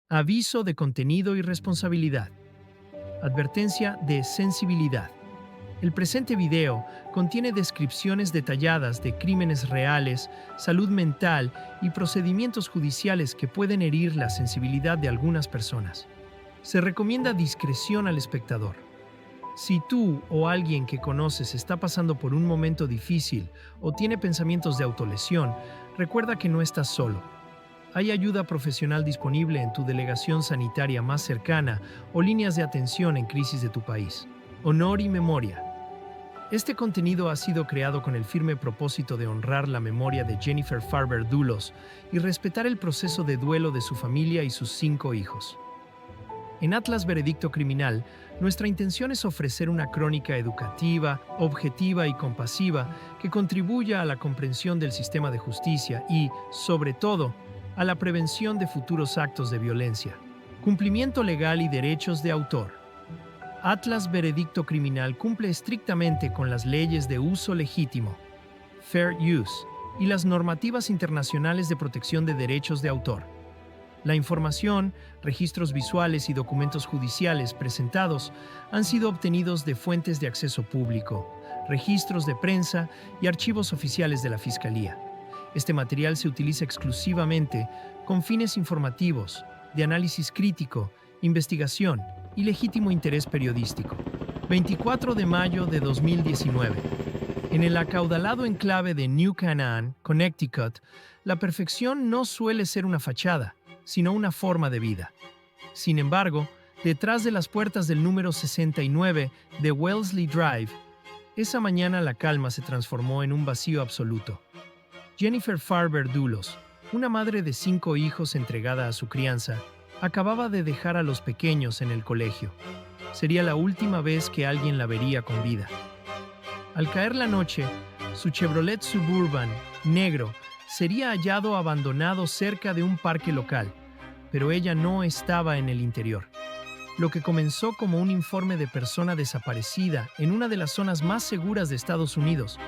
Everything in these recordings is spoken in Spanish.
Aviso de contenido y responsabilidad. Advertencia de sensibilidad. El presente video contiene descripciones detalladas de crímenes reales, salud mental y procedimientos judiciales que pueden herir la sensibilidad de algunas personas. Se recomienda discreción al espectador. Si tú o alguien que conoces está pasando por un momento difícil o tiene pensamientos de autolesión, recuerda que no estás solo. Hay ayuda profesional disponible en tu delegación sanitaria más cercana o líneas de atención en crisis de tu país. Honor y memoria. Este contenido ha sido creado con el firme propósito de honrar la memoria de Jennifer Farber Dulos y respetar el proceso de duelo de su familia y sus 5 hijos. En Atlas Veredicto Criminal, nuestra intención es ofrecer una crónica educativa, objetiva y compasiva que contribuya a la comprensión del sistema de justicia y, sobre todo, a la prevención de futuros actos de violencia. Cumplimiento legal y derechos de autor. Atlas Veredicto Criminal cumple estrictamente con las leyes de uso legítimo, Fair Use, y las normativas internacionales de protección de derechos de autor. La información, registros visuales y documentos judiciales presentados han sido obtenidos de fuentes de acceso público, registros de prensa y archivos oficiales de la Fiscalía. Este material se utiliza exclusivamente con fines informativos, de análisis crítico, investigación y legítimo interés periodístico. 24 de mayo de 2019. En el acaudalado enclave de New Canaan, Connecticut, la perfección no suele ser una fachada, sino una forma de vida. Sin embargo, detrás de las puertas del número 69 de Wellesley Drive, esa mañana la calma se transformó en un vacío absoluto. Jennifer Farber Dulos, una madre de 5 hijos entregada a su crianza, acababa de dejar a los pequeños en el colegio. Sería la última vez que alguien la vería con vida. Al caer la noche, su Chevrolet Suburban, negro, sería hallado abandonado cerca de un parque local, pero ella no estaba en el interior. Lo que comenzó como un informe de persona desaparecida en una de las zonas más seguras de Estados Unidos,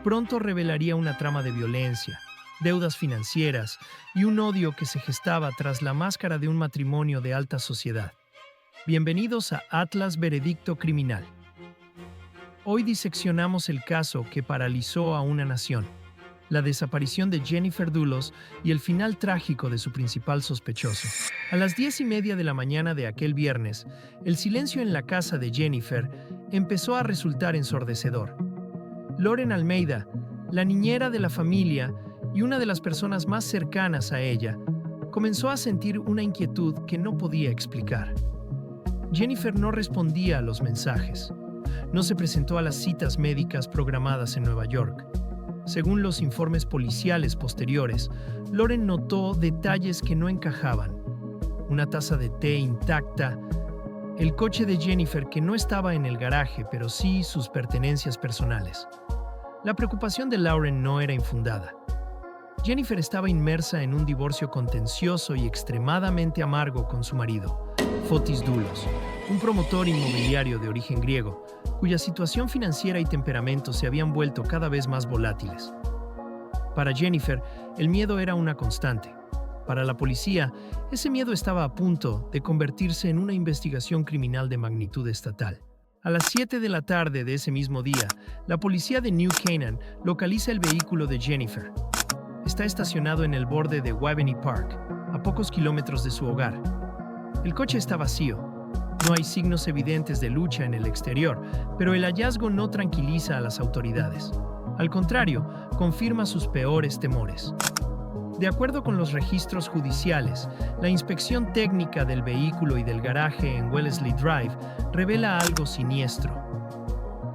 pronto revelaría una trama de violencia, deudas financieras y un odio que se gestaba tras la máscara de un matrimonio de alta sociedad. Bienvenidos a Atlas Veredicto Criminal. Hoy diseccionamos el caso que paralizó a una nación, la desaparición de Jennifer Dulos y el final trágico de su principal sospechoso. A las 10:30 de la mañana de aquel viernes, el silencio en la casa de Jennifer empezó a resultar ensordecedor. Lauren Almeida, la niñera de la familia y una de las personas más cercanas a ella, comenzó a sentir una inquietud que no podía explicar. Jennifer no respondía a los mensajes. No se presentó a las citas médicas programadas en Nueva York. Según los informes policiales posteriores, Lauren notó detalles que no encajaban. Una taza de té intacta, el coche de Jennifer que no estaba en el garaje, pero sí sus pertenencias personales. La preocupación de Lauren no era infundada. Jennifer estaba inmersa en un divorcio contencioso y extremadamente amargo con su marido, Fotis Dulos, un promotor inmobiliario de origen griego, cuya situación financiera y temperamento se habían vuelto cada vez más volátiles. Para Jennifer, el miedo era una constante. Para la policía, ese miedo estaba a punto de convertirse en una investigación criminal de magnitud estatal. A las 7 de la tarde de ese mismo día, la policía de New Canaan localiza el vehículo de Jennifer. Está estacionado en el borde de Waveney Park, a pocos kilómetros de su hogar. El coche está vacío. No hay signos evidentes de lucha en el exterior, pero el hallazgo no tranquiliza a las autoridades. Al contrario, confirma sus peores temores. De acuerdo con los registros judiciales, la inspección técnica del vehículo y del garaje en Wellesley Drive revela algo siniestro.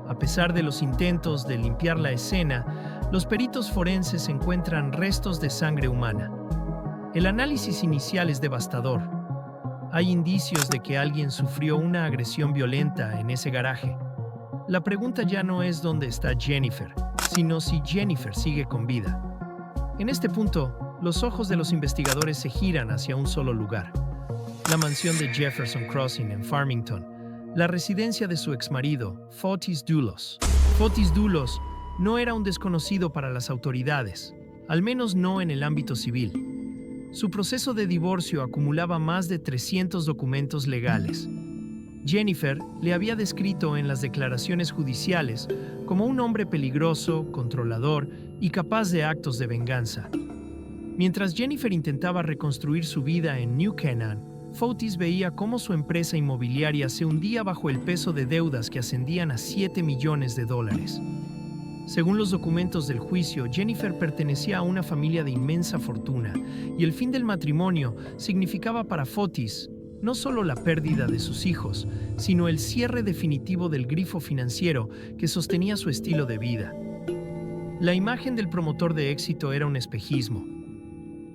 A pesar de los intentos de limpiar la escena, los peritos forenses encuentran restos de sangre humana. El análisis inicial es devastador. Hay indicios de que alguien sufrió una agresión violenta en ese garaje. La pregunta ya no es dónde está Jennifer, sino si Jennifer sigue con vida. En este punto, los ojos de los investigadores se giran hacia un solo lugar: la mansión de Jefferson Crossing en Farmington, la residencia de su exmarido, Fotis Dulos. Fotis Dulos no era un desconocido para las autoridades, al menos no en el ámbito civil. Su proceso de divorcio acumulaba más de 300 documentos legales. Jennifer le había descrito en las declaraciones judiciales como un hombre peligroso, controlador y capaz de actos de venganza. Mientras Jennifer intentaba reconstruir su vida en New Canaan, Fotis veía cómo su empresa inmobiliaria se hundía bajo el peso de deudas que ascendían a $7 millones. Según los documentos del juicio, Jennifer pertenecía a una familia de inmensa fortuna, y el fin del matrimonio significaba para Fotis no solo la pérdida de sus hijos, sino el cierre definitivo del grifo financiero que sostenía su estilo de vida. La imagen del promotor de éxito era un espejismo.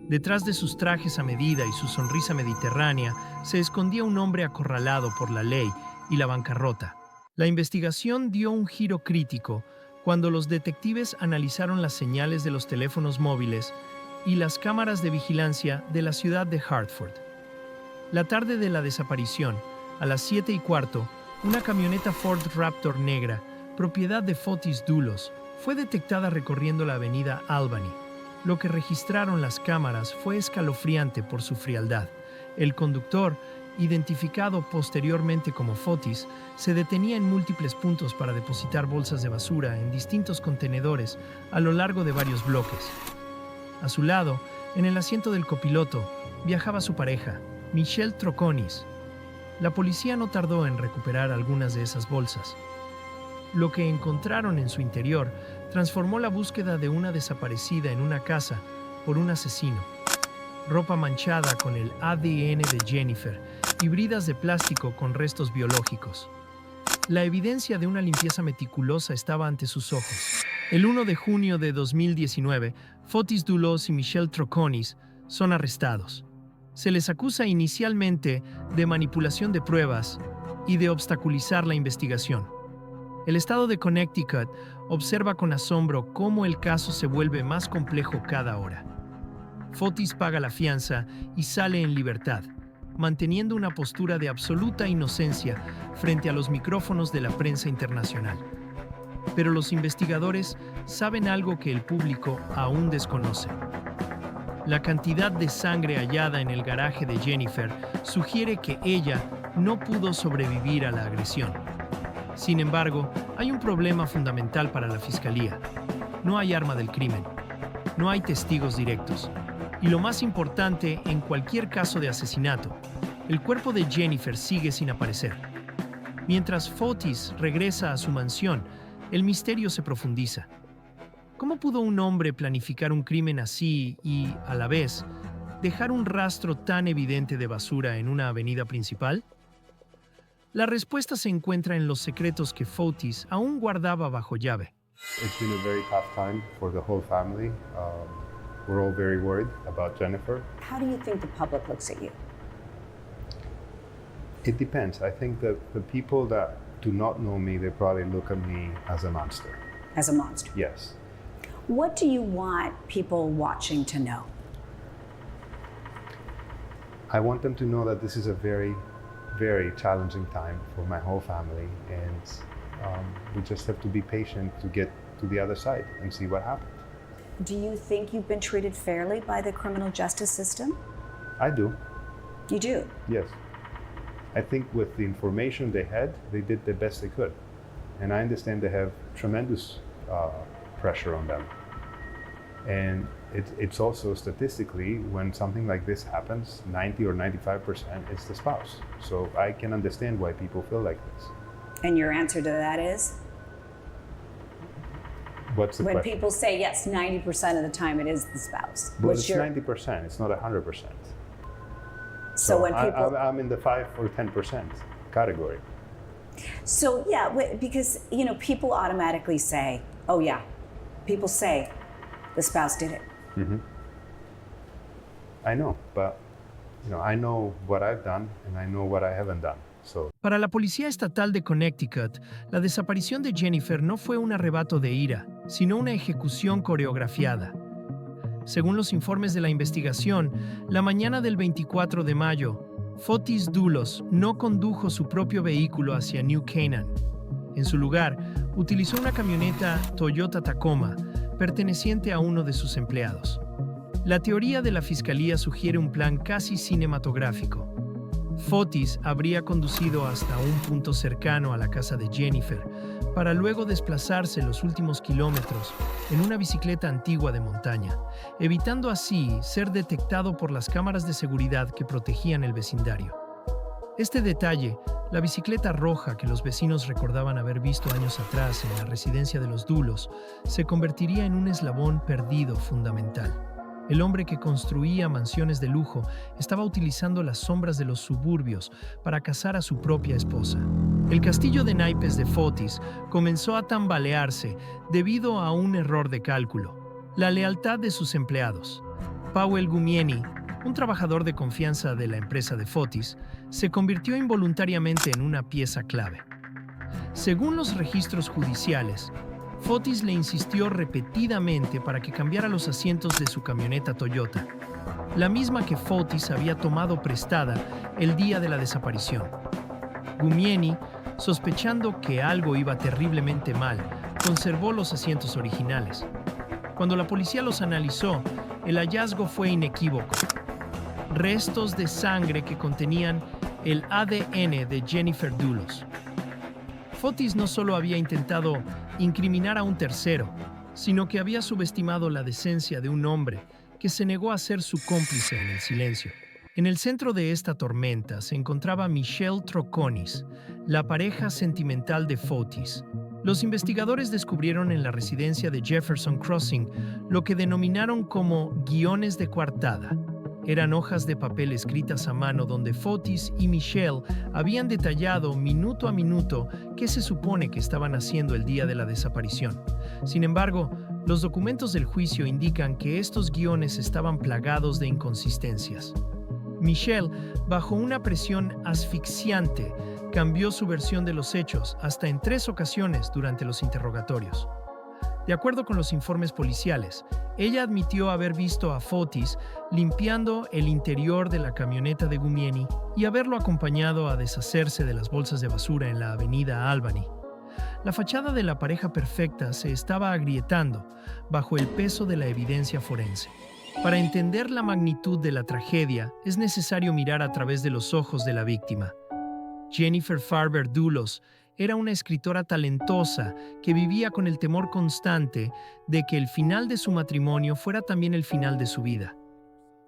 Detrás de sus trajes a medida y su sonrisa mediterránea se escondía un hombre acorralado por la ley y la bancarrota. La investigación dio un giro crítico cuando los detectives analizaron las señales de los teléfonos móviles y las cámaras de vigilancia de la ciudad de Hartford. La tarde de la desaparición, a las 7:15, una camioneta Ford Raptor negra, propiedad de Fotis Dulos, fue detectada recorriendo la avenida Albany. Lo que registraron las cámaras fue escalofriante por su frialdad. El conductor, identificado posteriormente como Fotis, se detenía en múltiples puntos para depositar bolsas de basura en distintos contenedores a lo largo de varios bloques. A su lado, en el asiento del copiloto, viajaba su pareja, Michelle Troconis. La policía no tardó en recuperar algunas de esas bolsas. Lo que encontraron en su interior transformó la búsqueda de una desaparecida en una casa por un asesino. Ropa manchada con el ADN de Jennifer y bridas de plástico con restos biológicos. La evidencia de una limpieza meticulosa estaba ante sus ojos. El 1 de junio de 2019, Fotis Dulos y Michelle Troconis son arrestados. Se les acusa inicialmente de manipulación de pruebas y de obstaculizar la investigación. El estado de Connecticut observa con asombro cómo el caso se vuelve más complejo cada hora. Fotis paga la fianza y sale en libertad, manteniendo una postura de absoluta inocencia frente a los micrófonos de la prensa internacional. Pero los investigadores saben algo que el público aún desconoce. La cantidad de sangre hallada en el garaje de Jennifer sugiere que ella no pudo sobrevivir a la agresión. Sin embargo, hay un problema fundamental para la fiscalía. No hay arma del crimen. No hay testigos directos. Y lo más importante en cualquier caso de asesinato, el cuerpo de Jennifer sigue sin aparecer. Mientras Fotis regresa a su mansión, el misterio se profundiza. ¿Cómo pudo un hombre planificar un crimen así y, a la vez, dejar un rastro tan evidente de basura en una avenida principal? La respuesta se encuentra en los secretos que Fotis aún guardaba bajo llave. It's been a very tough time for the whole family. We're all very worried about Jennifer. How do you think the public looks at you? It depends. I think that the people that do not know me, they probably look at me as a monster. As a monster? Yes. What do you want people watching to know? I want them to know that this is a very, very challenging time for my whole family, and we just have to be patient to get to the other side and see what happens. Do you think you've been treated fairly by the criminal justice system? I do. You do? Yes. I think with the information they had, they did the best they could. And I understand they have tremendous pressure on them. And it's also statistically, when something like this happens, 90 or 95% is the spouse. So I can understand why people feel like this. And your answer to that is? What's the when question? people say, yes, 90% of the time it is the spouse. Well, What's it's your... 90%, it's not 100%. So when people... I'm in the 5 or 10% category. So yeah, because, you know, people automatically say, oh yeah, people say the spouse did it. Mm-hmm. I know, but you know, I know what I've done and I know what I haven't done. So. Para la Policía Estatal de Connecticut, la desaparición de Jennifer no fue un arrebato de ira, sino una ejecución coreografiada. Según los informes de la investigación, la mañana del 24 de mayo, Fotis Dulos no condujo su propio vehículo hacia New Canaan. En su lugar, utilizó una camioneta Toyota Tacoma, perteneciente a uno de sus empleados. La teoría de la fiscalía sugiere un plan casi cinematográfico. Fotis habría conducido hasta un punto cercano a la casa de Jennifer, para luego desplazarse los últimos kilómetros en una bicicleta antigua de montaña, evitando así ser detectado por las cámaras de seguridad que protegían el vecindario. Este detalle, la bicicleta roja que los vecinos recordaban haber visto años atrás en la residencia de los Dulos, se convertiría en un eslabón perdido fundamental. El hombre que construía mansiones de lujo estaba utilizando las sombras de los suburbios para cazar a su propia esposa. El castillo de naipes de Fotis comenzó a tambalearse debido a un error de cálculo: la lealtad de sus empleados. Powell Gumieni, un trabajador de confianza de la empresa de Fotis, se convirtió involuntariamente en una pieza clave. Según los registros judiciales, Fotis le insistió repetidamente para que cambiara los asientos de su camioneta Toyota, la misma que Fotis había tomado prestada el día de la desaparición. Gumieni, sospechando que algo iba terriblemente mal, conservó los asientos originales. Cuando la policía los analizó, el hallazgo fue inequívoco: restos de sangre que contenían el ADN de Jennifer Dulos. Fotis no solo había intentado incriminar a un tercero, sino que había subestimado la decencia de un hombre que se negó a ser su cómplice en el silencio. En el centro de esta tormenta se encontraba Michelle Troconis, la pareja sentimental de Fotis. Los investigadores descubrieron en la residencia de Jefferson Crossing lo que denominaron como guiones de coartada. Eran hojas de papel escritas a mano donde Fotis y Michelle habían detallado minuto a minuto qué se supone que estaban haciendo el día de la desaparición. Sin embargo, los documentos del juicio indican que estos guiones estaban plagados de inconsistencias. Michelle, bajo una presión asfixiante, cambió su versión de los hechos hasta en 3 ocasiones durante los interrogatorios. De acuerdo con los informes policiales, ella admitió haber visto a Fotis limpiando el interior de la camioneta de Gumieni y haberlo acompañado a deshacerse de las bolsas de basura en la avenida Albany. La fachada de la pareja perfecta se estaba agrietando bajo el peso de la evidencia forense. Para entender la magnitud de la tragedia, es necesario mirar a través de los ojos de la víctima. Jennifer Farber Dulos era una escritora talentosa que vivía con el temor constante de que el final de su matrimonio fuera también el final de su vida.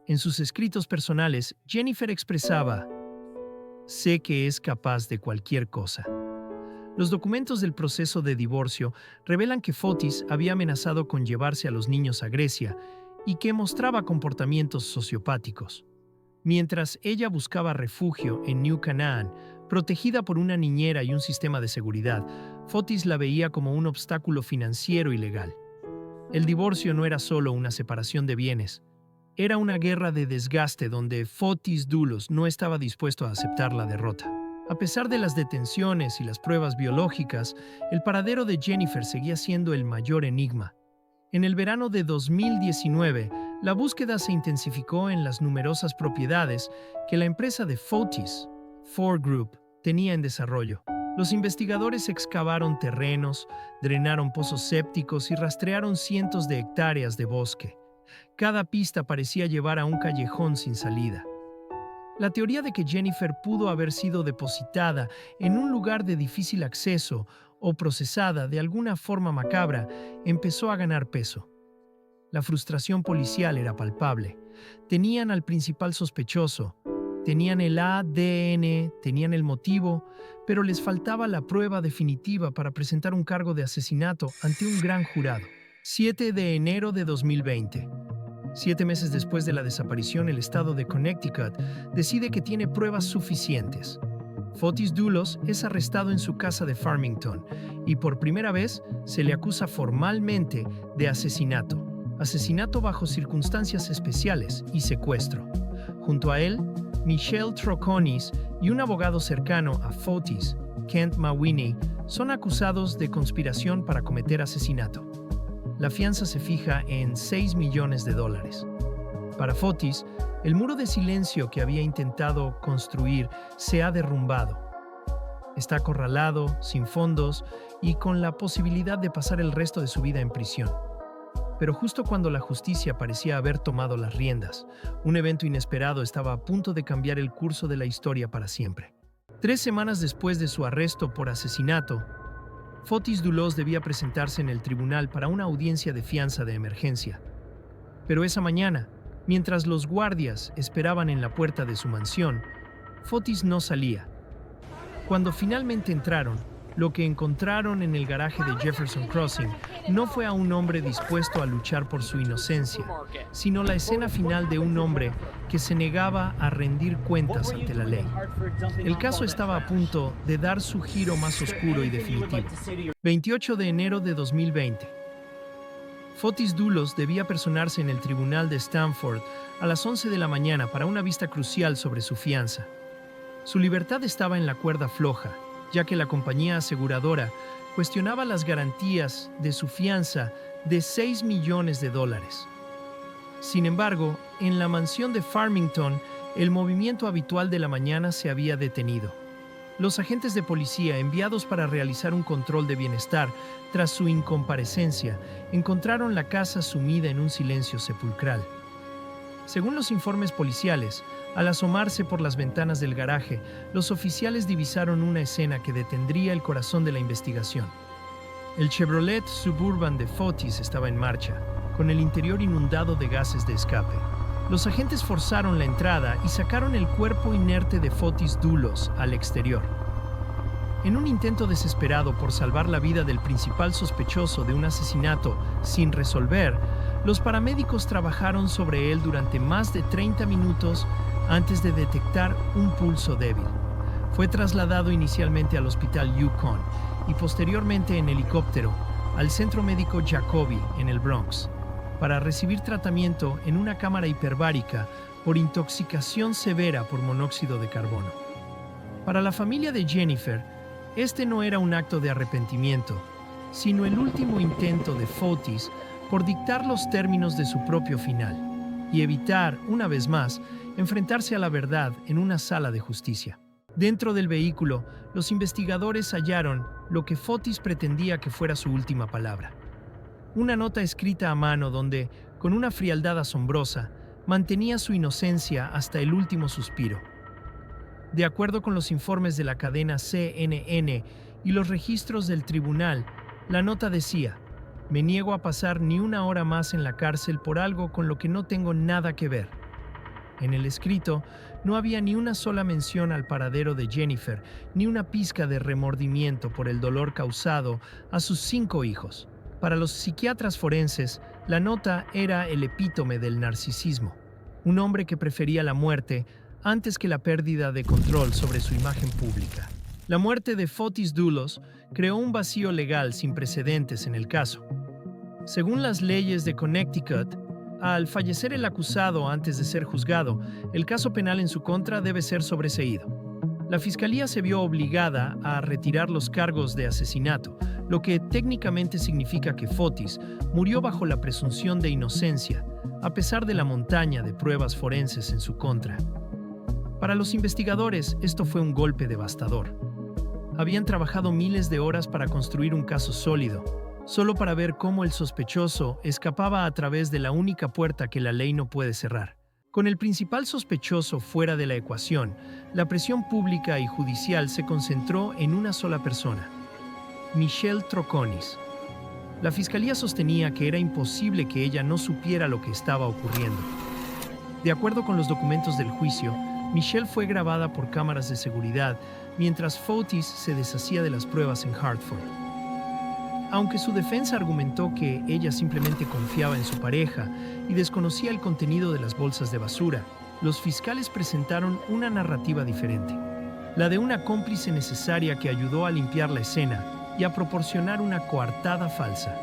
En sus escritos personales, Jennifer expresaba: "Sé que es capaz de cualquier cosa". Los documentos del proceso de divorcio revelan que Fotis había amenazado con llevarse a los niños a Grecia y que mostraba comportamientos sociopáticos. Mientras ella buscaba refugio en New Canaan, protegida por una niñera y un sistema de seguridad, Fotis la veía como un obstáculo financiero y legal. El divorcio no era solo una separación de bienes, era una guerra de desgaste donde Fotis Dulos no estaba dispuesto a aceptar la derrota. A pesar de las detenciones y las pruebas biológicas, el paradero de Jennifer seguía siendo el mayor enigma. En el verano de 2019, la búsqueda se intensificó en las numerosas propiedades que la empresa de Fotis, Ford Group, tenía en desarrollo. Los investigadores excavaron terrenos, drenaron pozos sépticos y rastrearon cientos de hectáreas de bosque. Cada pista parecía llevar a un callejón sin salida. La teoría de que Jennifer pudo haber sido depositada en un lugar de difícil acceso o procesada de alguna forma macabra empezó a ganar peso. La frustración policial era palpable. Tenían al principal sospechoso, tenían el ADN, tenían el motivo, pero les faltaba la prueba definitiva para presentar un cargo de asesinato ante un gran jurado. 7 de enero de 2020. 7 meses después de la desaparición, el estado de Connecticut decide que tiene pruebas suficientes. Fotis Dulos es arrestado en su casa de Farmington y por primera vez se le acusa formalmente de asesinato bajo circunstancias especiales y secuestro. Junto a él, Michelle Troconis y un abogado cercano a Fotis, Kent Mawhinney, son acusados de conspiración para cometer asesinato. La fianza se fija en $6 millones. Para Fotis, el muro de silencio que había intentado construir se ha derrumbado. Está acorralado, sin fondos y con la posibilidad de pasar el resto de su vida en prisión. Pero justo cuando la justicia parecía haber tomado las riendas, un evento inesperado estaba a punto de cambiar el curso de la historia para siempre. 3 semanas después de su arresto por asesinato, Fotis Dulos debía presentarse en el tribunal para una audiencia de fianza de emergencia. Pero esa mañana, mientras los guardias esperaban en la puerta de su mansión, Fotis no salía. Cuando finalmente entraron, lo que encontraron en el garaje de Jefferson Crossing no fue a un hombre dispuesto a luchar por su inocencia, sino la escena final de un hombre que se negaba a rendir cuentas ante la ley. El caso estaba a punto de dar su giro más oscuro y definitivo. 28 de enero de 2020. Fotis Dulos debía personarse en el tribunal de Stamford a las 11 de la mañana para una vista crucial sobre su fianza. Su libertad estaba en la cuerda floja, ya que la compañía aseguradora cuestionaba las garantías de su fianza de $6 millones. Sin embargo, en la mansión de Farmington, el movimiento habitual de la mañana se había detenido. Los agentes de policía enviados para realizar un control de bienestar tras su incomparecencia encontraron la casa sumida en un silencio sepulcral. Según los informes policiales, al asomarse por las ventanas del garaje, los oficiales divisaron una escena que detendría el corazón de la investigación. El Chevrolet Suburban de Fotis estaba en marcha, con el interior inundado de gases de escape. Los agentes forzaron la entrada y sacaron el cuerpo inerte de Fotis Dulos al exterior. En un intento desesperado por salvar la vida del principal sospechoso de un asesinato sin resolver, los paramédicos trabajaron sobre él durante más de 30 minutos antes de detectar un pulso débil. Fue trasladado inicialmente al Hospital Yukon y posteriormente en helicóptero al Centro Médico Jacobi en el Bronx, para recibir tratamiento en una cámara hiperbárica por intoxicación severa por monóxido de carbono. Para la familia de Jennifer, este no era un acto de arrepentimiento, sino el último intento de Fotis por dictar los términos de su propio final y evitar, una vez más, enfrentarse a la verdad en una sala de justicia. Dentro del vehículo, los investigadores hallaron lo que Fotis pretendía que fuera su última palabra. Una nota escrita a mano donde, con una frialdad asombrosa, mantenía su inocencia hasta el último suspiro. De acuerdo con los informes de la cadena CNN y los registros del tribunal, la nota decía: «Me niego a pasar ni una hora más en la cárcel por algo con lo que no tengo nada que ver». En el escrito no había ni una sola mención al paradero de Jennifer, ni una pizca de remordimiento por el dolor causado a sus 5 hijos. Para los psiquiatras forenses, la nota era el epítome del narcisismo. Un hombre que prefería la muerte antes que la pérdida de control sobre su imagen pública. La muerte de Fotis Dulos creó un vacío legal sin precedentes en el caso. Según las leyes de Connecticut, al fallecer el acusado antes de ser juzgado, el caso penal en su contra debe ser sobreseído. La fiscalía se vio obligada a retirar los cargos de asesinato, lo que técnicamente significa que Fotis murió bajo la presunción de inocencia, a pesar de la montaña de pruebas forenses en su contra. Para los investigadores, esto fue un golpe devastador. Habían trabajado miles de horas para construir un caso sólido, solo para ver cómo el sospechoso escapaba a través de la única puerta que la ley no puede cerrar. Con el principal sospechoso fuera de la ecuación, la presión pública y judicial se concentró en una sola persona: Michelle Troconis. La fiscalía sostenía que era imposible que ella no supiera lo que estaba ocurriendo. De acuerdo con los documentos del juicio, Michelle fue grabada por cámaras de seguridad mientras Fotis se deshacía de las pruebas en Hartford. Aunque su defensa argumentó que ella simplemente confiaba en su pareja y desconocía el contenido de las bolsas de basura, los fiscales presentaron una narrativa diferente, la de una cómplice necesaria que ayudó a limpiar la escena y a proporcionar una coartada falsa.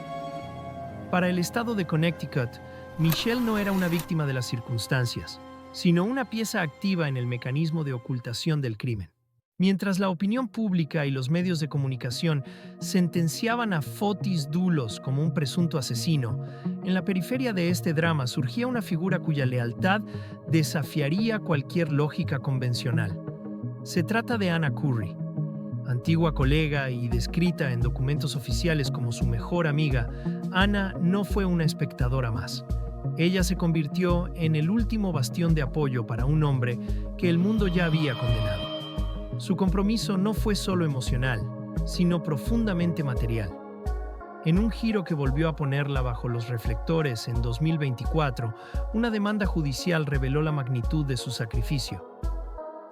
Para el estado de Connecticut, Michelle no era una víctima de las circunstancias, sino una pieza activa en el mecanismo de ocultación del crimen. Mientras la opinión pública y los medios de comunicación sentenciaban a Fotis Dulos como un presunto asesino, en la periferia de este drama surgía una figura cuya lealtad desafiaría cualquier lógica convencional. Se trata de Anna Curry. Antigua colega y descrita en documentos oficiales como su mejor amiga, Anna no fue una espectadora más. Ella se convirtió en el último bastión de apoyo para un hombre que el mundo ya había condenado. Su compromiso no fue solo emocional, sino profundamente material. En un giro que volvió a ponerla bajo los reflectores en 2024, una demanda judicial reveló la magnitud de su sacrificio.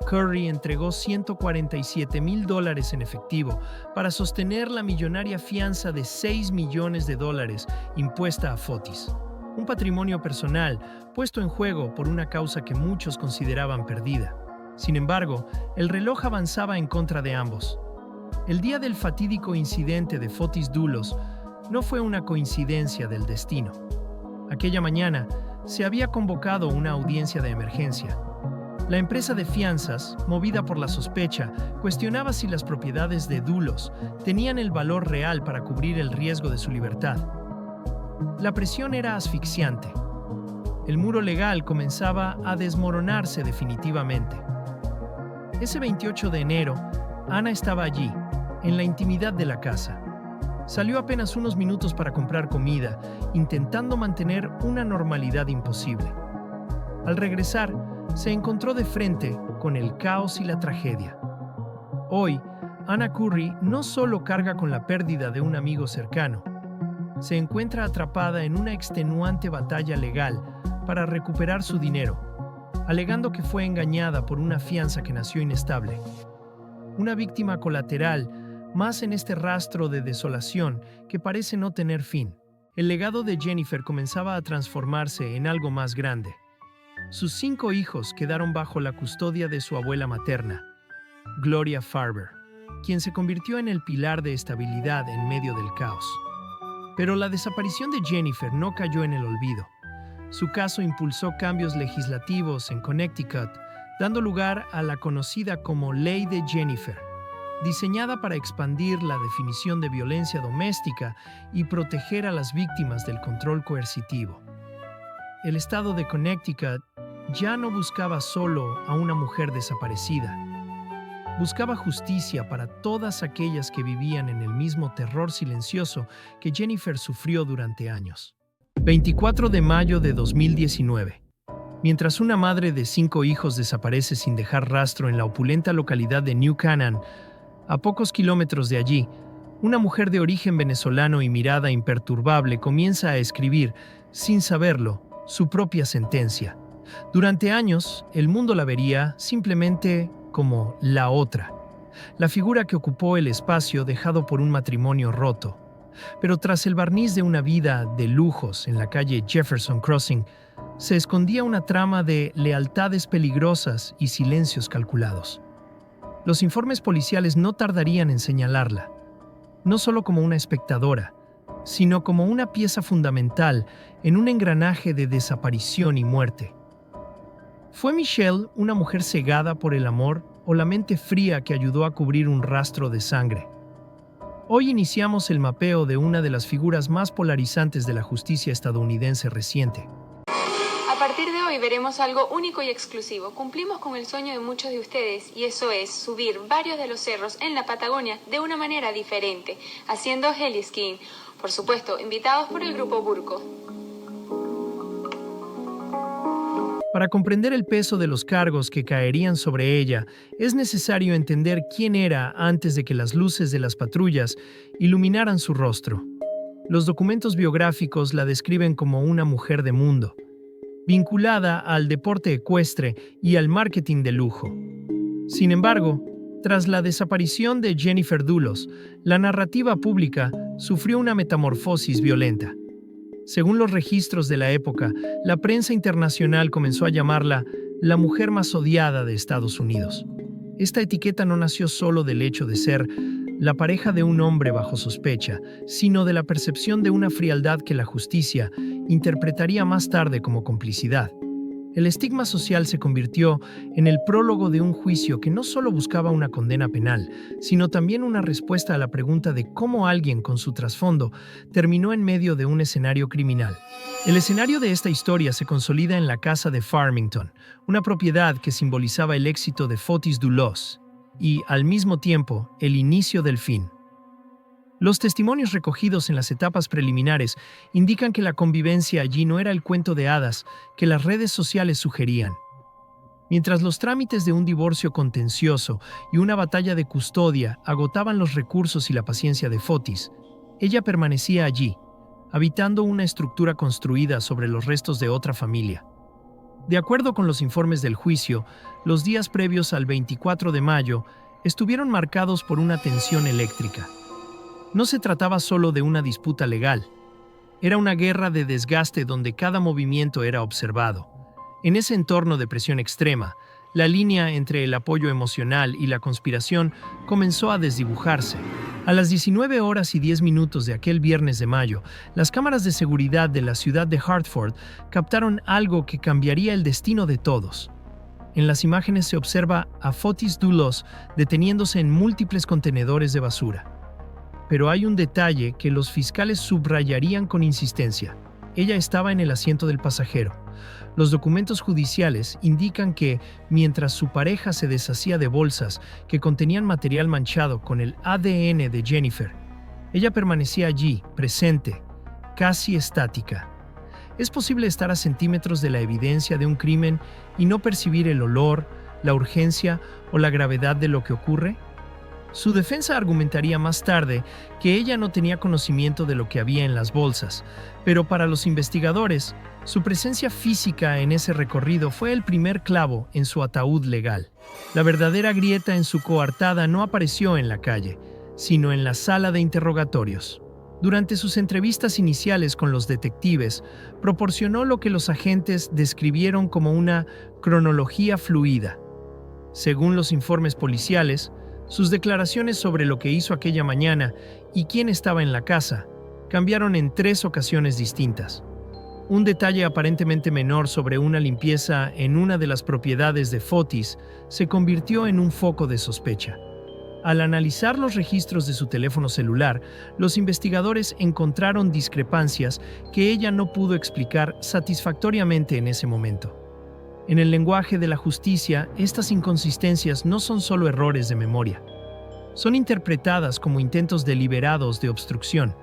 Curry entregó $147,000 en efectivo para sostener la millonaria fianza de $6 millones impuesta a Fotis, un patrimonio personal puesto en juego por una causa que muchos consideraban perdida. Sin embargo, el reloj avanzaba en contra de ambos. El día del fatídico incidente de Fotis Dulos no fue una coincidencia del destino. Aquella mañana se había convocado una audiencia de emergencia. La empresa de fianzas, movida por la sospecha, cuestionaba si las propiedades de Dulos tenían el valor real para cubrir el riesgo de su libertad. La presión era asfixiante. El muro legal comenzaba a desmoronarse definitivamente. Ese 28 de enero, Anna estaba allí, en la intimidad de la casa. Salió apenas unos minutos para comprar comida, intentando mantener una normalidad imposible. Al regresar, se encontró de frente con el caos y la tragedia. Hoy, Anna Curry no solo carga con la pérdida de un amigo cercano, se encuentra atrapada en una extenuante batalla legal para recuperar su dinero, alegando que fue engañada por una fianza que nació inestable. Una víctima colateral más en este rastro de desolación que parece no tener fin. El legado de Jennifer comenzaba a transformarse en algo más grande. Sus 5 hijos quedaron bajo la custodia de su abuela materna, Gloria Farber, quien se convirtió en el pilar de estabilidad en medio del caos. Pero la desaparición de Jennifer no cayó en el olvido. Su caso impulsó cambios legislativos en Connecticut, dando lugar a la conocida como Ley de Jennifer, diseñada para expandir la definición de violencia doméstica y proteger a las víctimas del control coercitivo. El estado de Connecticut ya no buscaba solo a una mujer desaparecida. Buscaba justicia para todas aquellas que vivían en el mismo terror silencioso que Jennifer sufrió durante años. 24 de mayo de 2019. Mientras una madre de 5 hijos desaparece sin dejar rastro en la opulenta localidad de New Canaan, a pocos kilómetros de allí, una mujer de origen venezolano y mirada imperturbable comienza a escribir, sin saberlo, su propia sentencia. Durante años, el mundo la vería simplemente como la otra, la figura que ocupó el espacio dejado por un matrimonio roto. Pero tras el barniz de una vida de lujos en la calle Jefferson Crossing, se escondía una trama de lealtades peligrosas y silencios calculados. Los informes policiales no tardarían en señalarla, no solo como una espectadora, sino como una pieza fundamental en un engranaje de desaparición y muerte. ¿Fue Michelle una mujer cegada por el amor o la mente fría que ayudó a cubrir un rastro de sangre? Hoy iniciamos el mapeo de una de las figuras más polarizantes de la justicia estadounidense reciente. A partir de hoy veremos algo único y exclusivo. Cumplimos con el sueño de muchos de ustedes y eso es subir varios de los cerros en la Patagonia de una manera diferente, haciendo heli-skiing. Por supuesto, invitados por el grupo Burco. Para comprender el peso de los cargos que caerían sobre ella, es necesario entender quién era antes de que las luces de las patrullas iluminaran su rostro. Los documentos biográficos la describen como una mujer de mundo, vinculada al deporte ecuestre y al marketing de lujo. Sin embargo, tras la desaparición de Jennifer Dulos, la narrativa pública sufrió una metamorfosis violenta. Según los registros de la época, la prensa internacional comenzó a llamarla la mujer más odiada de Estados Unidos. Esta etiqueta no nació solo del hecho de ser la pareja de un hombre bajo sospecha, sino de la percepción de una frialdad que la justicia interpretaría más tarde como complicidad. El estigma social se convirtió en el prólogo de un juicio que no solo buscaba una condena penal, sino también una respuesta a la pregunta de cómo alguien con su trasfondo terminó en medio de un escenario criminal. El escenario de esta historia se consolida en la casa de Farmington, una propiedad que simbolizaba el éxito de Fotis Dulos. y, al mismo tiempo, el inicio del fin. Los testimonios recogidos en las etapas preliminares indican que la convivencia allí no era el cuento de hadas que las redes sociales sugerían. Mientras los trámites de un divorcio contencioso y una batalla de custodia agotaban los recursos y la paciencia de Fotis, ella permanecía allí, habitando una estructura construida sobre los restos de otra familia. De acuerdo con los informes del juicio, los días previos al 24 de mayo estuvieron marcados por una tensión eléctrica. No se trataba solo de una disputa legal. Era una guerra de desgaste donde cada movimiento era observado. En ese entorno de presión extrema, la línea entre el apoyo emocional y la conspiración comenzó a desdibujarse. A las 19 horas y 10 minutos de aquel viernes de mayo, las cámaras de seguridad de la ciudad de Hartford captaron algo que cambiaría el destino de todos. En las imágenes se observa a Fotis Dulos deteniéndose en múltiples contenedores de basura. Pero hay un detalle que los fiscales subrayarían con insistencia. Ella estaba en el asiento del pasajero. Los documentos judiciales indican que, mientras su pareja se deshacía de bolsas que contenían material manchado con el ADN de Jennifer, ella permanecía allí, presente, casi estática. ¿Es posible estar a centímetros de la evidencia de un crimen y no percibir el olor, la urgencia o la gravedad de lo que ocurre? Su defensa argumentaría más tarde que ella no tenía conocimiento de lo que había en las bolsas, pero para los investigadores, su presencia física en ese recorrido fue el primer clavo en su ataúd legal. La verdadera grieta en su coartada no apareció en la calle, sino en la sala de interrogatorios. Durante sus entrevistas iniciales con los detectives, proporcionó lo que los agentes describieron como una cronología fluida. Según los informes policiales, sus declaraciones sobre lo que hizo aquella mañana y quién estaba en la casa cambiaron en 3 ocasiones distintas. Un detalle aparentemente menor sobre una limpieza en una de las propiedades de Fotis se convirtió en un foco de sospecha. Al analizar los registros de su teléfono celular, los investigadores encontraron discrepancias que ella no pudo explicar satisfactoriamente en ese momento. En el lenguaje de la justicia, estas inconsistencias no son solo errores de memoria. Son interpretadas como intentos deliberados de obstrucción.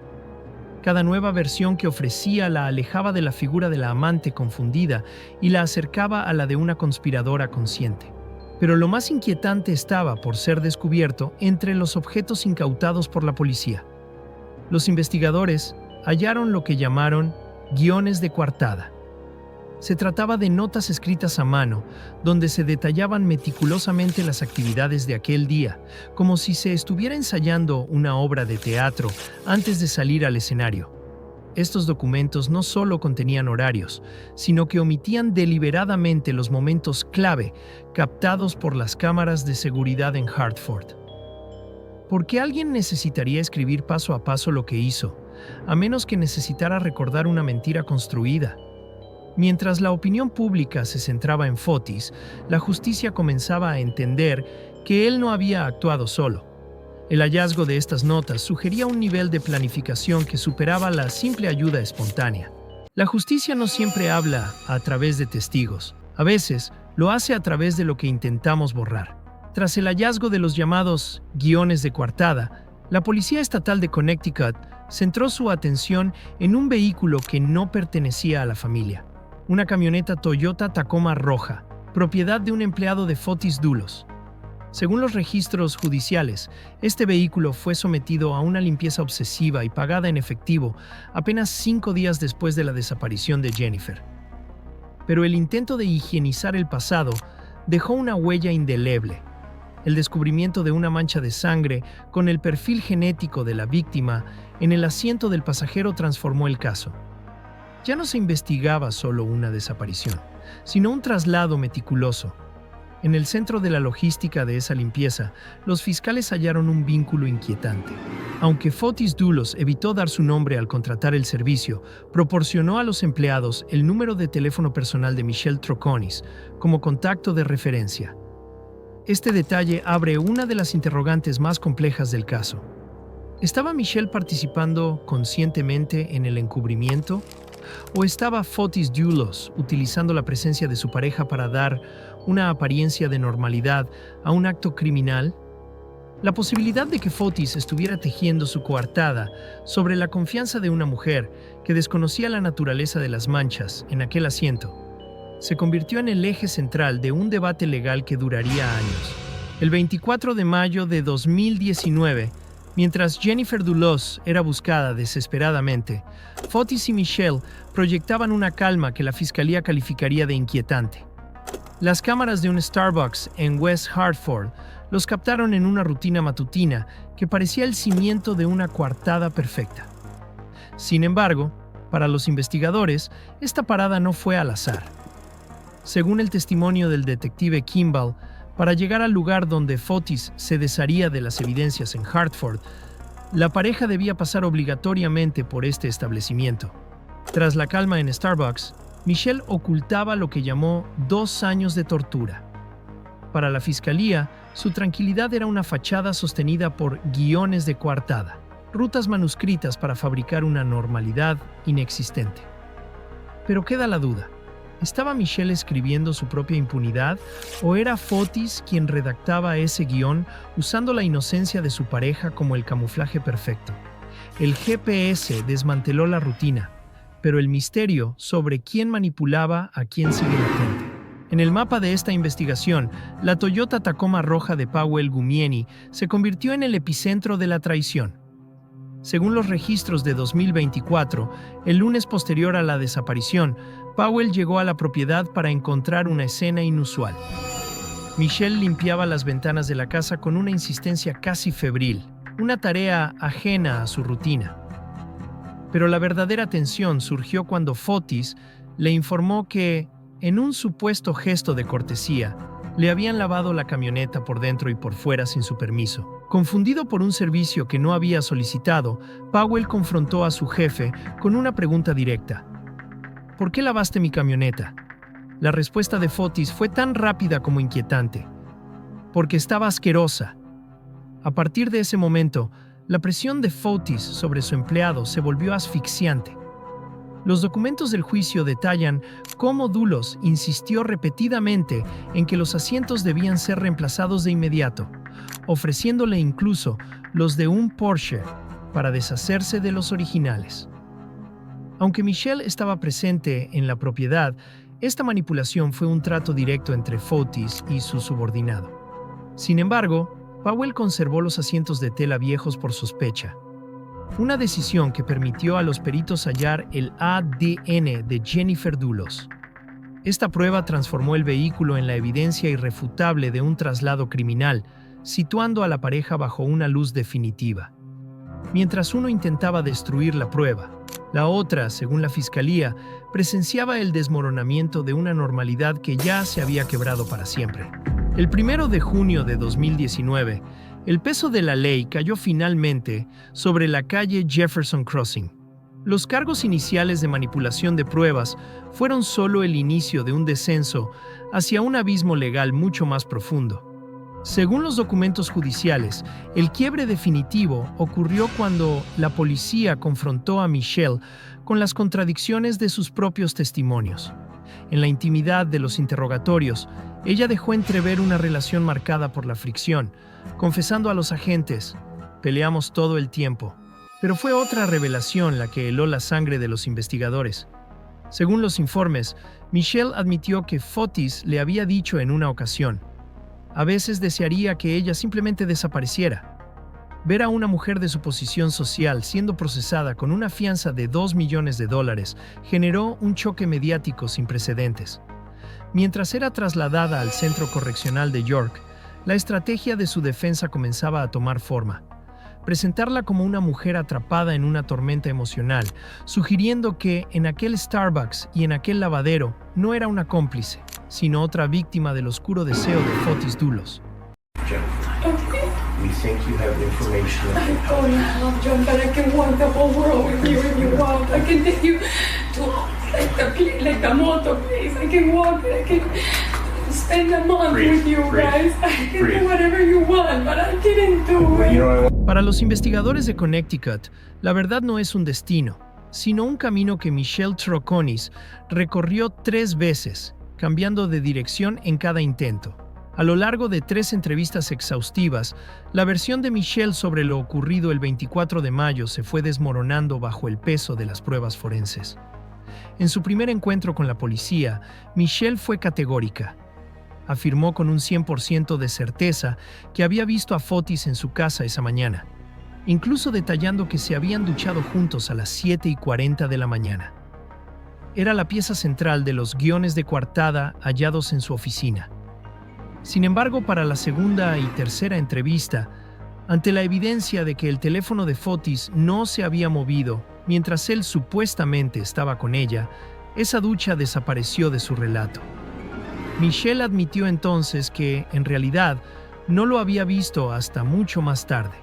Cada nueva versión que ofrecía la alejaba de la figura de la amante confundida y la acercaba a la de una conspiradora consciente. Pero lo más inquietante estaba por ser descubierto entre los objetos incautados por la policía. Los investigadores hallaron lo que llamaron guiones de coartada. Se trataba de notas escritas a mano, donde se detallaban meticulosamente las actividades de aquel día, como si se estuviera ensayando una obra de teatro antes de salir al escenario. Estos documentos no solo contenían horarios, sino que omitían deliberadamente los momentos clave captados por las cámaras de seguridad en Hartford. ¿Por qué alguien necesitaría escribir paso a paso lo que hizo, a menos que necesitara recordar una mentira construida? Mientras la opinión pública se centraba en Fotis, la justicia comenzaba a entender que él no había actuado solo. El hallazgo de estas notas sugería un nivel de planificación que superaba la simple ayuda espontánea. La justicia no siempre habla a través de testigos. A veces, lo hace a través de lo que intentamos borrar. Tras el hallazgo de los llamados guiones de coartada, la Policía Estatal de Connecticut centró su atención en un vehículo que no pertenecía a la familia. Una camioneta Toyota Tacoma roja, propiedad de un empleado de Fotis Dulos. Según los registros judiciales, este vehículo fue sometido a una limpieza obsesiva y pagada en efectivo apenas 5 días después de la desaparición de Jennifer. Pero el intento de higienizar el pasado dejó una huella indeleble. El descubrimiento de una mancha de sangre con el perfil genético de la víctima en el asiento del pasajero transformó el caso. Ya no se investigaba solo una desaparición, sino un traslado meticuloso. En el centro de la logística de esa limpieza, los fiscales hallaron un vínculo inquietante. Aunque Fotis Dulos evitó dar su nombre al contratar el servicio, proporcionó a los empleados el número de teléfono personal de Michelle Troconis como contacto de referencia. Este detalle abre una de las interrogantes más complejas del caso. ¿Estaba Michelle participando conscientemente en el encubrimiento? ¿O estaba Fotis Dulos utilizando la presencia de su pareja para dar una apariencia de normalidad a un acto criminal? La posibilidad de que Fotis estuviera tejiendo su coartada sobre la confianza de una mujer que desconocía la naturaleza de las manchas en aquel asiento se convirtió en el eje central de un debate legal que duraría años. El 24 de mayo de 2019, mientras Jennifer Dulos era buscada desesperadamente, Fotis y Michelle proyectaban una calma que la fiscalía calificaría de inquietante. Las cámaras de un Starbucks en West Hartford los captaron en una rutina matutina que parecía el cimiento de una coartada perfecta. Sin embargo, para los investigadores, esta parada no fue al azar. Según el testimonio del detective Kimball, para llegar al lugar donde Fotis se desharía de las evidencias en Hartford, la pareja debía pasar obligatoriamente por este establecimiento. Tras la calma en Starbucks, Michelle ocultaba lo que llamó 2 años de tortura. Para la fiscalía, su tranquilidad era una fachada sostenida por guiones de coartada, rutas manuscritas para fabricar una normalidad inexistente. Pero queda la duda. ¿Estaba Michelle escribiendo su propia impunidad o era Fotis quien redactaba ese guión usando la inocencia de su pareja como el camuflaje perfecto? El GPS desmanteló la rutina, pero el misterio sobre quién manipulaba a quién sigue latente. En el mapa de esta investigación, la Toyota Tacoma roja de Powell Gumieni se convirtió en el epicentro de la traición. Según los registros de 2024, el lunes posterior a la desaparición, Powell llegó a la propiedad para encontrar una escena inusual. Michelle limpiaba las ventanas de la casa con una insistencia casi febril, una tarea ajena a su rutina. Pero la verdadera tensión surgió cuando Fotis le informó que, en un supuesto gesto de cortesía, le habían lavado la camioneta por dentro y por fuera sin su permiso. Confundido por un servicio que no había solicitado, Powell confrontó a su jefe con una pregunta directa. ¿Por qué lavaste mi camioneta? La respuesta de Fotis fue tan rápida como inquietante. Porque estaba asquerosa. A partir de ese momento, la presión de Fotis sobre su empleado se volvió asfixiante. Los documentos del juicio detallan cómo Dulos insistió repetidamente en que los asientos debían ser reemplazados de inmediato, ofreciéndole incluso los de un Porsche para deshacerse de los originales. Aunque Michelle estaba presente en la propiedad, esta manipulación fue un trato directo entre Fotis y su subordinado. Sin embargo, Powell conservó los asientos de tela viejos por sospecha. Una decisión que permitió a los peritos hallar el ADN de Jennifer Dulos. Esta prueba transformó el vehículo en la evidencia irrefutable de un traslado criminal, situando a la pareja bajo una luz definitiva. Mientras uno intentaba destruir la prueba, la otra, según la fiscalía, presenciaba el desmoronamiento de una normalidad que ya se había quebrado para siempre. El 1 de junio de 2019, el peso de la ley cayó finalmente sobre la calle Jefferson Crossing. Los cargos iniciales de manipulación de pruebas fueron solo el inicio de un descenso hacia un abismo legal mucho más profundo. Según los documentos judiciales, el quiebre definitivo ocurrió cuando la policía confrontó a Michelle con las contradicciones de sus propios testimonios. En la intimidad de los interrogatorios, ella dejó entrever una relación marcada por la fricción, confesando a los agentes: «Peleamos todo el tiempo». Pero fue otra revelación la que heló la sangre de los investigadores. Según los informes, Michelle admitió que Fotis le había dicho en una ocasión: «A veces desearía que ella simplemente desapareciera». Ver a una mujer de su posición social siendo procesada con una fianza de $2 millones generó un choque mediático sin precedentes. Mientras era trasladada al Centro Correccional de York, la estrategia de su defensa comenzaba a tomar forma. Presentarla como una mujer atrapada en una tormenta emocional, sugiriendo que en aquel Starbucks y en aquel lavadero no era una cómplice, sino otra víctima del oscuro deseo de Fotis Dulos. We think you have information that can help. Oh, no, John, but I can walk the whole world with you if you want. I can take you to like the moto place. I can walk. I can spend a month with you guys. I can do whatever you want, but I didn't do it. Para los investigadores de Connecticut, la verdad no es un destino, sino un camino que Michelle Troconis recorrió 3 veces cambiando de dirección en cada intento. A lo largo de 3 entrevistas exhaustivas, la versión de Michelle sobre lo ocurrido el 24 de mayo se fue desmoronando bajo el peso de las pruebas forenses. En su primer encuentro con la policía, Michelle fue categórica. Afirmó con un 100% de certeza que había visto a Fotis en su casa esa mañana, incluso detallando que se habían duchado juntos a las 7:40 de la mañana. Era la pieza central de los guiones de coartada hallados en su oficina. Sin embargo, para la segunda y tercera entrevista, ante la evidencia de que el teléfono de Fotis no se había movido mientras él supuestamente estaba con ella, esa ducha desapareció de su relato. Michelle admitió entonces que, en realidad, no lo había visto hasta mucho más tarde.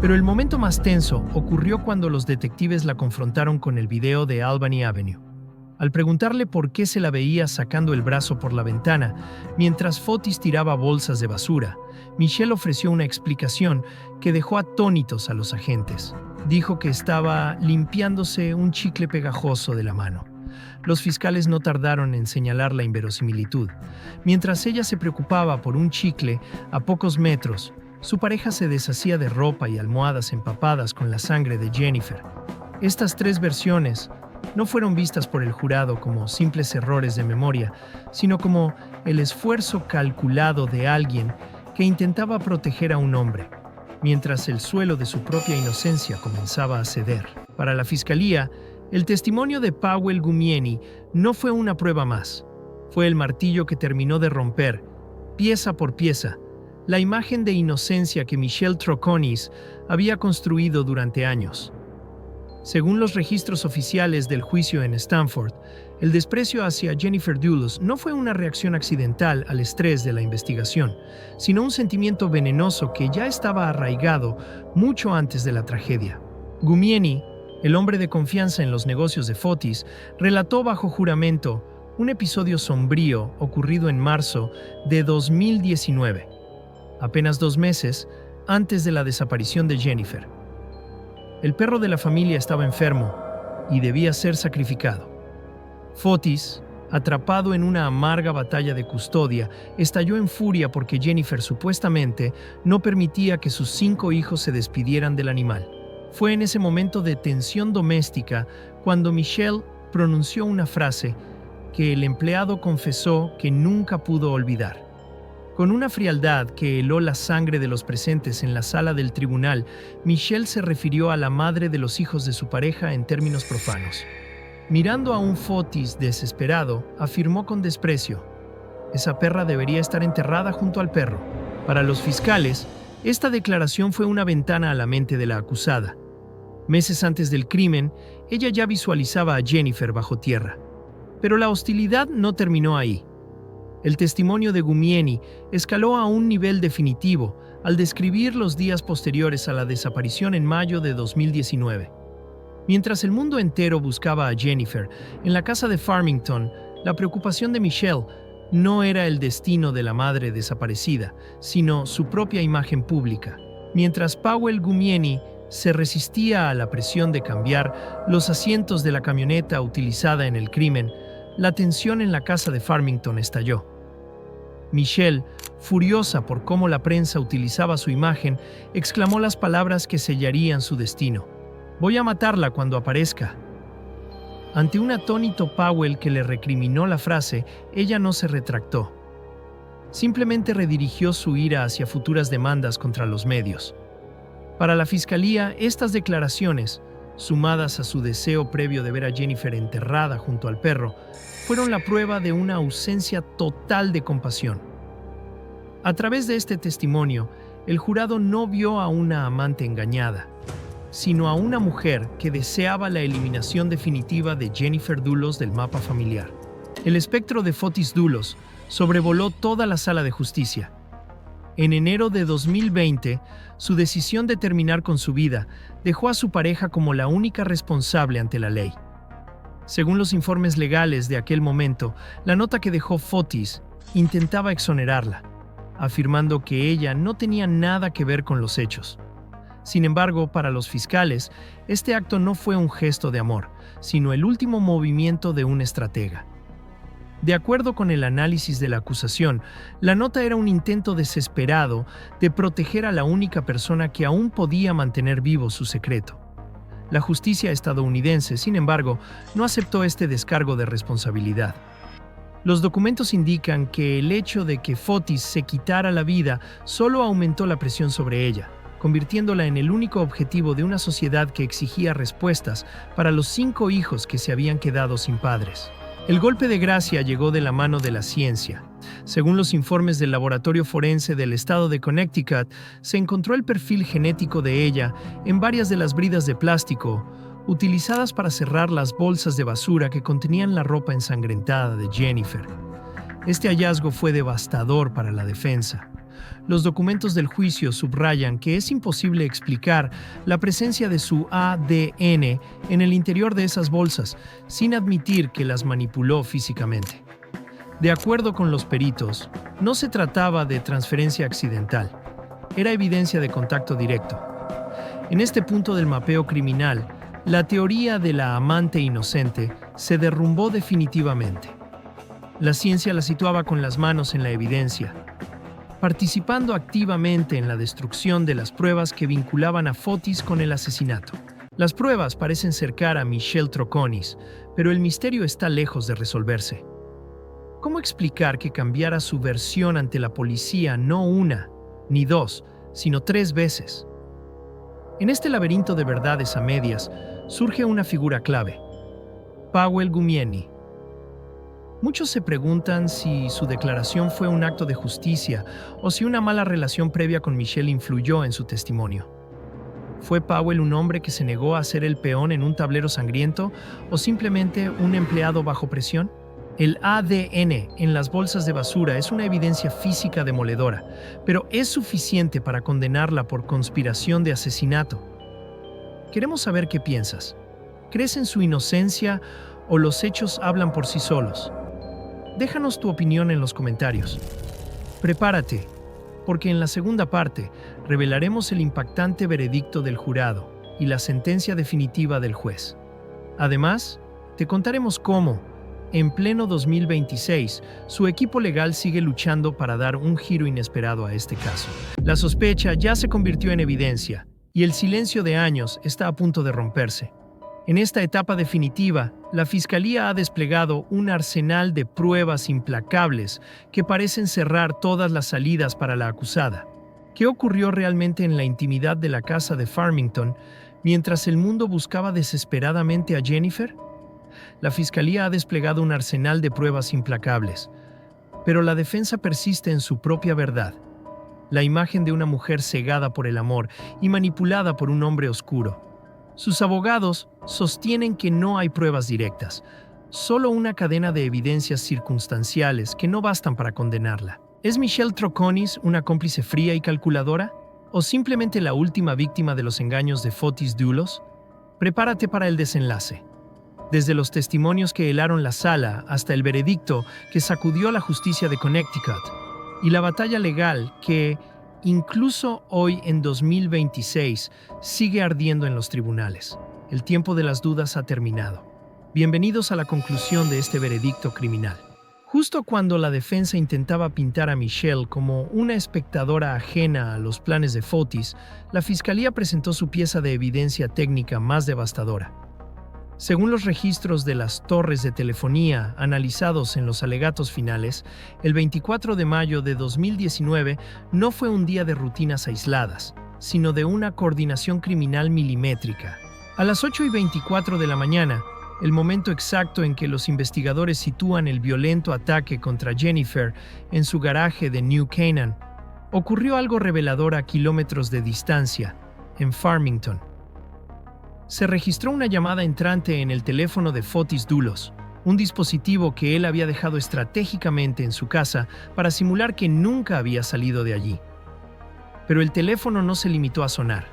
Pero el momento más tenso ocurrió cuando los detectives la confrontaron con el video de Albany Avenue. Al preguntarle por qué se la veía sacando el brazo por la ventana mientras Fotis tiraba bolsas de basura, Michelle ofreció una explicación que dejó atónitos a los agentes. Dijo que estaba limpiándose un chicle pegajoso de la mano. Los fiscales no tardaron en señalar la inverosimilitud. Mientras ella se preocupaba por un chicle, a pocos metros, su pareja se deshacía de ropa y almohadas empapadas con la sangre de Jennifer. Estas 3 versiones no fueron vistas por el jurado como simples errores de memoria, sino como el esfuerzo calculado de alguien que intentaba proteger a un hombre, mientras el suelo de su propia inocencia comenzaba a ceder. Para la fiscalía, el testimonio de Powell Gumieni no fue una prueba más. Fue el martillo que terminó de romper, pieza por pieza, la imagen de inocencia que Michelle Troconis había construido durante años. Según los registros oficiales del juicio en Stanford, el desprecio hacia Jennifer Dulles no fue una reacción accidental al estrés de la investigación, sino un sentimiento venenoso que ya estaba arraigado mucho antes de la tragedia. Gumieni, el hombre de confianza en los negocios de Fotis, relató bajo juramento un episodio sombrío ocurrido en marzo de 2019, apenas 2 meses antes de la desaparición de Jennifer. El perro de la familia estaba enfermo y debía ser sacrificado. Fotis, atrapado en una amarga batalla de custodia, estalló en furia porque Jennifer supuestamente no permitía que sus 5 hijos se despidieran del animal. Fue en ese momento de tensión doméstica cuando Michelle pronunció una frase que el empleado confesó que nunca pudo olvidar. Con una frialdad que heló la sangre de los presentes en la sala del tribunal, Michelle se refirió a la madre de los hijos de su pareja en términos profanos. Mirando a un Fotis desesperado, afirmó con desprecio: «Esa perra debería estar enterrada junto al perro». Para los fiscales, esta declaración fue una ventana a la mente de la acusada. Meses antes del crimen, ella ya visualizaba a Jennifer bajo tierra. Pero la hostilidad no terminó ahí. El testimonio de Gumieni escaló a un nivel definitivo al describir los días posteriores a la desaparición en mayo de 2019. Mientras el mundo entero buscaba a Jennifer, en la casa de Farmington, la preocupación de Michelle no era el destino de la madre desaparecida, sino su propia imagen pública. Mientras Powell Gumieni se resistía a la presión de cambiar los asientos de la camioneta utilizada en el crimen, la tensión en la casa de Farmington estalló. Michelle, furiosa por cómo la prensa utilizaba su imagen, exclamó las palabras que sellarían su destino: «Voy a matarla cuando aparezca». Ante un atónito Powell que le recriminó la frase, ella no se retractó. Simplemente redirigió su ira hacia futuras demandas contra los medios. Para la fiscalía, estas declaraciones, sumadas a su deseo previo de ver a Jennifer enterrada junto al perro, fueron la prueba de una ausencia total de compasión. A través de este testimonio, el jurado no vio a una amante engañada, sino a una mujer que deseaba la eliminación definitiva de Jennifer Dulles del mapa familiar. El espectro de Fotis Dulles sobrevoló toda la sala de justicia. En enero de 2020, su decisión de terminar con su vida dejó a su pareja como la única responsable ante la ley. Según los informes legales de aquel momento, la nota que dejó Fotis intentaba exonerarla, afirmando que ella no tenía nada que ver con los hechos. Sin embargo, para los fiscales, este acto no fue un gesto de amor, sino el último movimiento de un estratega. De acuerdo con el análisis de la acusación, la nota era un intento desesperado de proteger a la única persona que aún podía mantener vivo su secreto. La justicia estadounidense, sin embargo, no aceptó este descargo de responsabilidad. Los documentos indican que el hecho de que Fotis se quitara la vida solo aumentó la presión sobre ella, convirtiéndola en el único objetivo de una sociedad que exigía respuestas para los 5 hijos que se habían quedado sin padres. El golpe de gracia llegó de la mano de la ciencia. Según los informes del laboratorio forense del estado de Connecticut, se encontró el perfil genético de ella en varias de las bridas de plástico utilizadas para cerrar las bolsas de basura que contenían la ropa ensangrentada de Jennifer. Este hallazgo fue devastador para la defensa. Los documentos del juicio subrayan que es imposible explicar la presencia de su ADN en el interior de esas bolsas, sin admitir que las manipuló físicamente. De acuerdo con los peritos, no se trataba de transferencia accidental, era evidencia de contacto directo. En este punto del mapeo criminal, la teoría de la amante inocente se derrumbó definitivamente. La ciencia la situaba con las manos en la evidencia, participando activamente en la destrucción de las pruebas que vinculaban a Fotis con el asesinato. Las pruebas parecen cercar a Michelle Troconis, pero el misterio está lejos de resolverse. ¿Cómo explicar que cambiara su versión ante la policía no 1 ni 2, sino 3 veces? En este laberinto de verdades a medias surge una figura clave: Powell Gumieni. Muchos se preguntan si su declaración fue un acto de justicia o si una mala relación previa con Michelle influyó en su testimonio. ¿Fue Powell un hombre que se negó a ser el peón en un tablero sangriento o simplemente un empleado bajo presión? El ADN en las bolsas de basura es una evidencia física demoledora, pero ¿es suficiente para condenarla por conspiración de asesinato? Queremos saber qué piensas. ¿Crees en su inocencia o los hechos hablan por sí solos? Déjanos tu opinión en los comentarios. Prepárate, porque en la segunda parte revelaremos el impactante veredicto del jurado y la sentencia definitiva del juez. Además, te contaremos cómo, en pleno 2026, su equipo legal sigue luchando para dar un giro inesperado a este caso. La sospecha ya se convirtió en evidencia, y el silencio de años está a punto de romperse. En esta etapa definitiva, la Fiscalía ha desplegado un arsenal de pruebas implacables que parecen cerrar todas las salidas para la acusada. ¿Qué ocurrió realmente en la intimidad de la casa de Farmington mientras el mundo buscaba desesperadamente a Jennifer? La Fiscalía ha desplegado un arsenal de pruebas implacables, pero la defensa persiste en su propia verdad: la imagen de una mujer cegada por el amor y manipulada por un hombre oscuro. Sus abogados sostienen que no hay pruebas directas, solo una cadena de evidencias circunstanciales que no bastan para condenarla. ¿Es Michelle Troconis una cómplice fría y calculadora? ¿O simplemente la última víctima de los engaños de Fotis Dulos? Prepárate para el desenlace. Desde los testimonios que helaron la sala hasta el veredicto que sacudió la justicia de Connecticut, y la batalla legal que, incluso hoy en 2026, sigue ardiendo en los tribunales. El tiempo de las dudas ha terminado. Bienvenidos a la conclusión de este veredicto criminal. Justo cuando la defensa intentaba pintar a Michelle como una espectadora ajena a los planes de Fotis, la Fiscalía presentó su pieza de evidencia técnica más devastadora. Según los registros de las torres de telefonía analizados en los alegatos finales, el 24 de mayo de 2019 no fue un día de rutinas aisladas, sino de una coordinación criminal milimétrica. A las 8:24 de la mañana, el momento exacto en que los investigadores sitúan el violento ataque contra Jennifer en su garaje de New Canaan, ocurrió algo revelador a kilómetros de distancia, en Farmington. Se registró una llamada entrante en el teléfono de Fotis Dulos, un dispositivo que él había dejado estratégicamente en su casa para simular que nunca había salido de allí. Pero el teléfono no se limitó a sonar.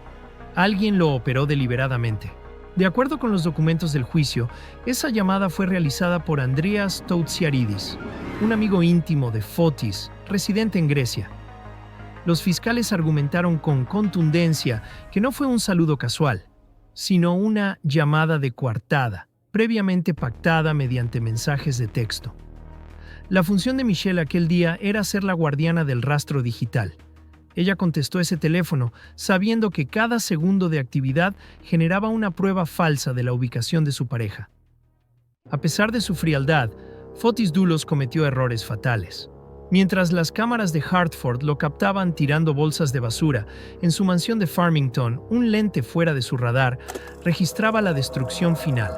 Alguien lo operó deliberadamente. De acuerdo con los documentos del juicio, esa llamada fue realizada por Andreas Toutsiaridis, un amigo íntimo de Fotis, residente en Grecia. Los fiscales argumentaron con contundencia que no fue un saludo casual, sino una llamada de coartada, previamente pactada mediante mensajes de texto. La función de Michelle aquel día era ser la guardiana del rastro digital. Ella contestó ese teléfono sabiendo que cada segundo de actividad generaba una prueba falsa de la ubicación de su pareja. A pesar de su frialdad, Fotis Dulos cometió errores fatales. Mientras las cámaras de Hartford lo captaban tirando bolsas de basura, en su mansión de Farmington, un lente fuera de su radar registraba la destrucción final.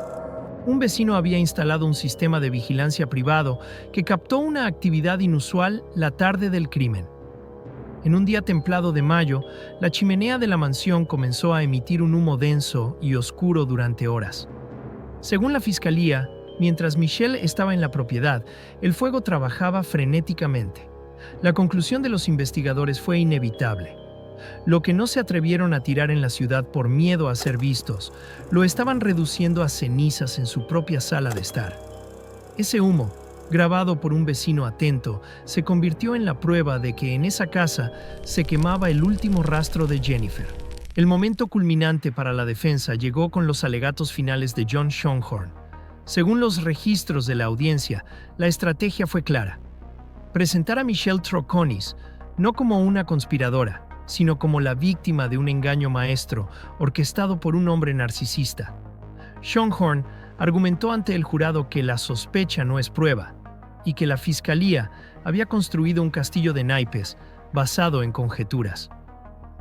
Un vecino había instalado un sistema de vigilancia privado que captó una actividad inusual la tarde del crimen. En un día templado de mayo, la chimenea de la mansión comenzó a emitir un humo denso y oscuro durante horas. Según la fiscalía, mientras Michelle estaba en la propiedad, el fuego trabajaba frenéticamente. La conclusión de los investigadores fue inevitable. Lo que no se atrevieron a tirar en la ciudad por miedo a ser vistos, lo estaban reduciendo a cenizas en su propia sala de estar. Ese humo, grabado por un vecino atento, se convirtió en la prueba de que en esa casa se quemaba el último rastro de Jennifer. El momento culminante para la defensa llegó con los alegatos finales de John Schonhorn. Según los registros de la audiencia, la estrategia fue clara: presentar a Michelle Troconis no como una conspiradora, sino como la víctima de un engaño maestro orquestado por un hombre narcisista. Schonhorn argumentó ante el jurado que la sospecha no es prueba y que la fiscalía había construido un castillo de naipes basado en conjeturas.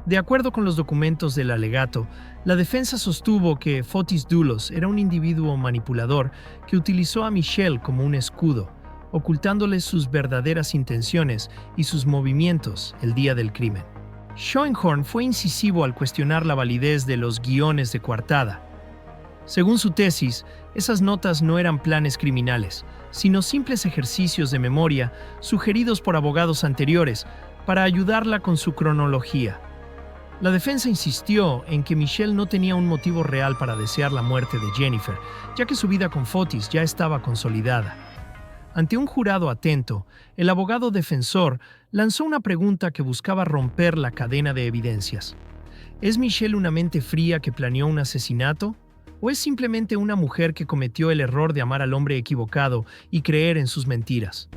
De acuerdo con los documentos del alegato, la defensa sostuvo que Fotis Dulos era un individuo manipulador que utilizó a Michelle como un escudo, ocultándole sus verdaderas intenciones y sus movimientos el día del crimen. Schonhorn fue incisivo al cuestionar la validez de los guiones de coartada. Según su tesis, esas notas no eran planes criminales, sino simples ejercicios de memoria sugeridos por abogados anteriores para ayudarla con su cronología. La defensa insistió en que Michelle no tenía un motivo real para desear la muerte de Jennifer, ya que su vida con Fotis ya estaba consolidada. Ante un jurado atento, el abogado defensor lanzó una pregunta que buscaba romper la cadena de evidencias. ¿Es Michelle una mente fría que planeó un asesinato? ¿O es simplemente una mujer que cometió el error de amar al hombre equivocado y creer en sus mentiras?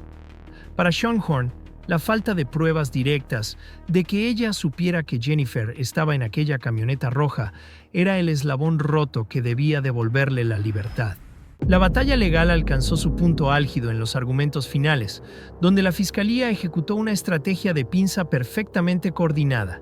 Para Schonhorn, la falta de pruebas directas de que ella supiera que Jennifer estaba en aquella camioneta roja era el eslabón roto que debía devolverle la libertad. La batalla legal alcanzó su punto álgido en los argumentos finales, donde la fiscalía ejecutó una estrategia de pinza perfectamente coordinada.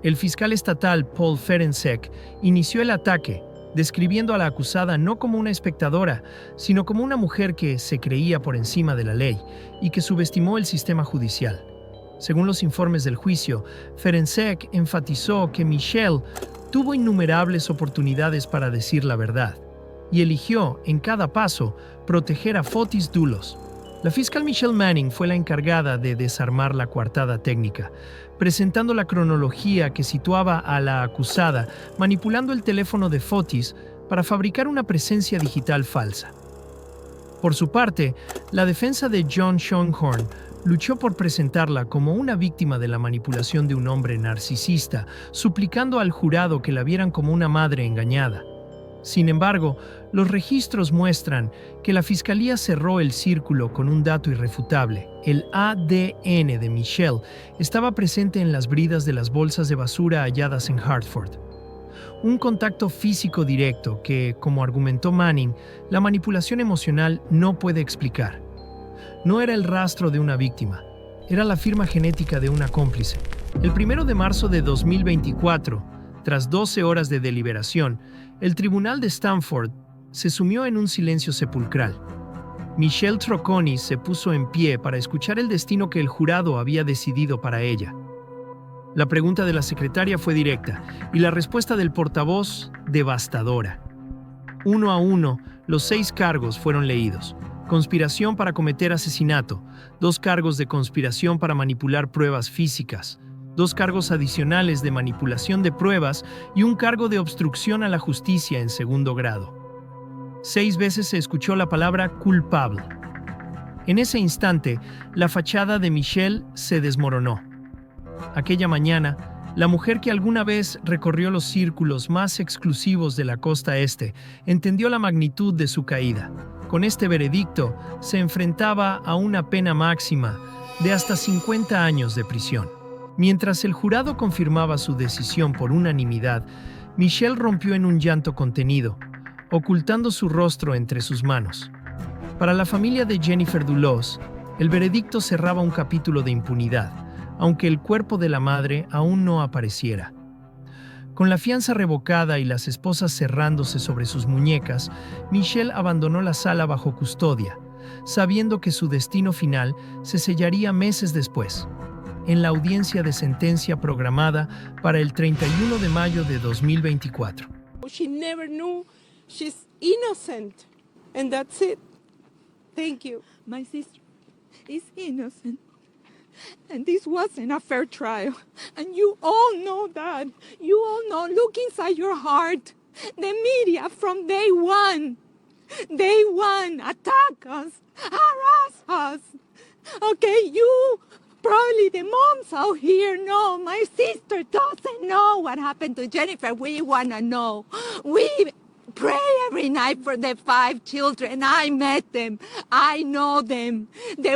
El fiscal estatal Paul Ferencek inició el ataque, describiendo a la acusada no como una espectadora, sino como una mujer que se creía por encima de la ley y que subestimó el sistema judicial. Según los informes del juicio, Ferencek enfatizó que Michelle tuvo innumerables oportunidades para decir la verdad y eligió, en cada paso, proteger a Fotis Dulos. La fiscal Michelle Manning fue la encargada de desarmar la coartada técnica, presentando la cronología que situaba a la acusada manipulando el teléfono de Fotis para fabricar una presencia digital falsa. Por su parte, la defensa de John Schonhorn luchó por presentarla como una víctima de la manipulación de un hombre narcisista, suplicando al jurado que la vieran como una madre engañada. Sin embargo, los registros muestran que la fiscalía cerró el círculo con un dato irrefutable. El ADN de Michelle estaba presente en las bridas de las bolsas de basura halladas en Hartford. Un contacto físico directo que, como argumentó Manning, la manipulación emocional no puede explicar. No era el rastro de una víctima, era la firma genética de una cómplice. El 1 de marzo de 2024, tras 12 horas de deliberación, el tribunal de Stanford se sumió en un silencio sepulcral. Michelle Troconis se puso en pie para escuchar el destino que el jurado había decidido para ella. La pregunta de la secretaria fue directa y la respuesta del portavoz devastadora. Uno a uno, los 6 cargos fueron leídos. Conspiración para cometer asesinato, 2 cargos de conspiración para manipular pruebas físicas, 2 cargos adicionales de manipulación de pruebas y un cargo de obstrucción a la justicia en segundo grado. 6 veces se escuchó la palabra culpable. En ese instante, la fachada de Michelle se desmoronó. Aquella mañana, la mujer que alguna vez recorrió los círculos más exclusivos de la costa este entendió la magnitud de su caída. Con este veredicto, se enfrentaba a una pena máxima de hasta 50 años de prisión. Mientras el jurado confirmaba su decisión por unanimidad, Michelle rompió en un llanto contenido, ocultando su rostro entre sus manos. Para la familia de Jennifer Dulos, el veredicto cerraba un capítulo de impunidad, aunque el cuerpo de la madre aún no apareciera. Con la fianza revocada y las esposas cerrándose sobre sus muñecas, Michelle abandonó la sala bajo custodia, sabiendo que su destino final se sellaría meses después, en la audiencia de sentencia programada para el 31 de mayo de 2024. She never knew she's innocent, and that's it. Thank you. My sister is innocent. And this wasn't a fair trial. And you all know that. You all know. Look inside your heart. The media from day one attack us, harass us. Okay, you, probably the moms out here know. My sister doesn't know what happened to Jennifer. We want to know. We pray every night for the 5 children. I met them. I know them. They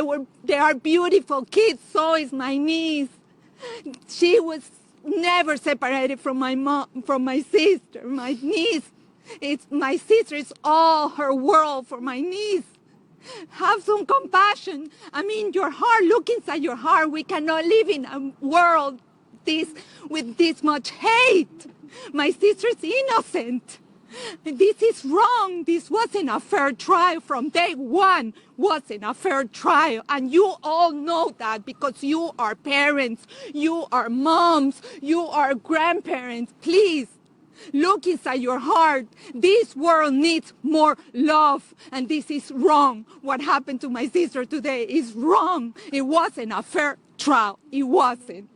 are beautiful kids. So is my niece. She was never separated from my mom, from my sister. My niece, my sister is all her world for my niece. Have some compassion. I mean, your heart, look inside your heart. We cannot live in a world with this much hate. My sister's innocent. This is wrong. This wasn't a fair trial from day one. Wasn't a fair trial. And you all know that because you are parents, you are moms, you are grandparents. Please, look inside your heart. This world needs more love. And this is wrong. What happened to my sister today is wrong. It wasn't a fair trial. It wasn't.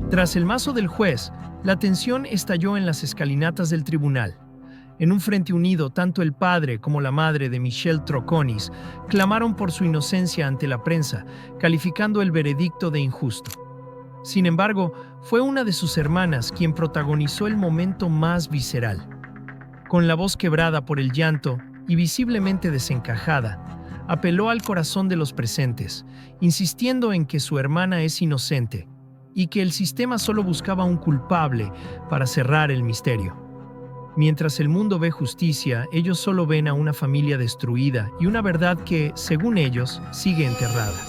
Tras el mazo del juez, la tensión estalló en las escalinatas del tribunal. En un frente unido, tanto el padre como la madre de Michelle Troconis clamaron por su inocencia ante la prensa, calificando el veredicto de injusto. Sin embargo, fue una de sus hermanas quien protagonizó el momento más visceral. Con la voz quebrada por el llanto y visiblemente desencajada, apeló al corazón de los presentes, insistiendo en que su hermana es inocente y que el sistema solo buscaba un culpable para cerrar el misterio. Mientras el mundo ve justicia, ellos solo ven a una familia destruida y una verdad que, según ellos, sigue enterrada.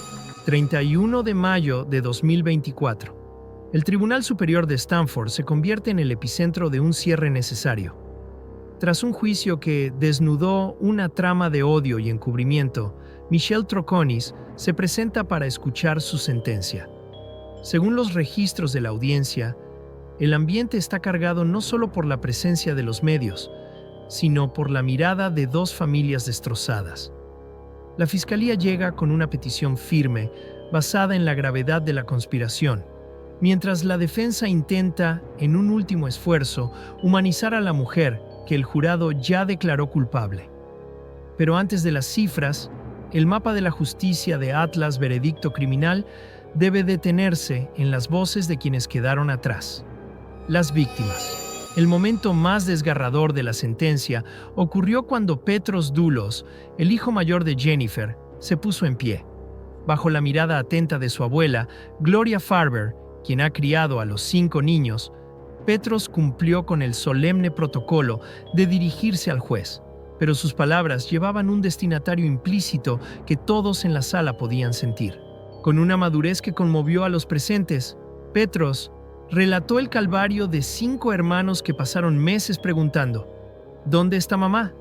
31 de mayo de 2024. El Tribunal Superior de Stanford se convierte en el epicentro de un cierre necesario. Tras un juicio que desnudó una trama de odio y encubrimiento, Michelle Troconis se presenta para escuchar su sentencia. Según los registros de la audiencia, el ambiente está cargado no solo por la presencia de los medios, sino por la mirada de 2 familias destrozadas. La Fiscalía llega con una petición firme, basada en la gravedad de la conspiración, mientras la defensa intenta, en un último esfuerzo, humanizar a la mujer que el jurado ya declaró culpable. Pero antes de las cifras, el mapa de la justicia de Atlas Veredicto Criminal debe detenerse en las voces de quienes quedaron atrás. Las víctimas. El momento más desgarrador de la sentencia ocurrió cuando Petros Dulos, el hijo mayor de Jennifer, se puso en pie. Bajo la mirada atenta de su abuela, Gloria Farber, quien ha criado a los 5 niños, Petros cumplió con el solemne protocolo de dirigirse al juez, pero sus palabras llevaban un destinatario implícito que todos en la sala podían sentir. Con una madurez que conmovió a los presentes, Petros relató el calvario de 5 hermanos que pasaron meses preguntando, ¿dónde está mamá?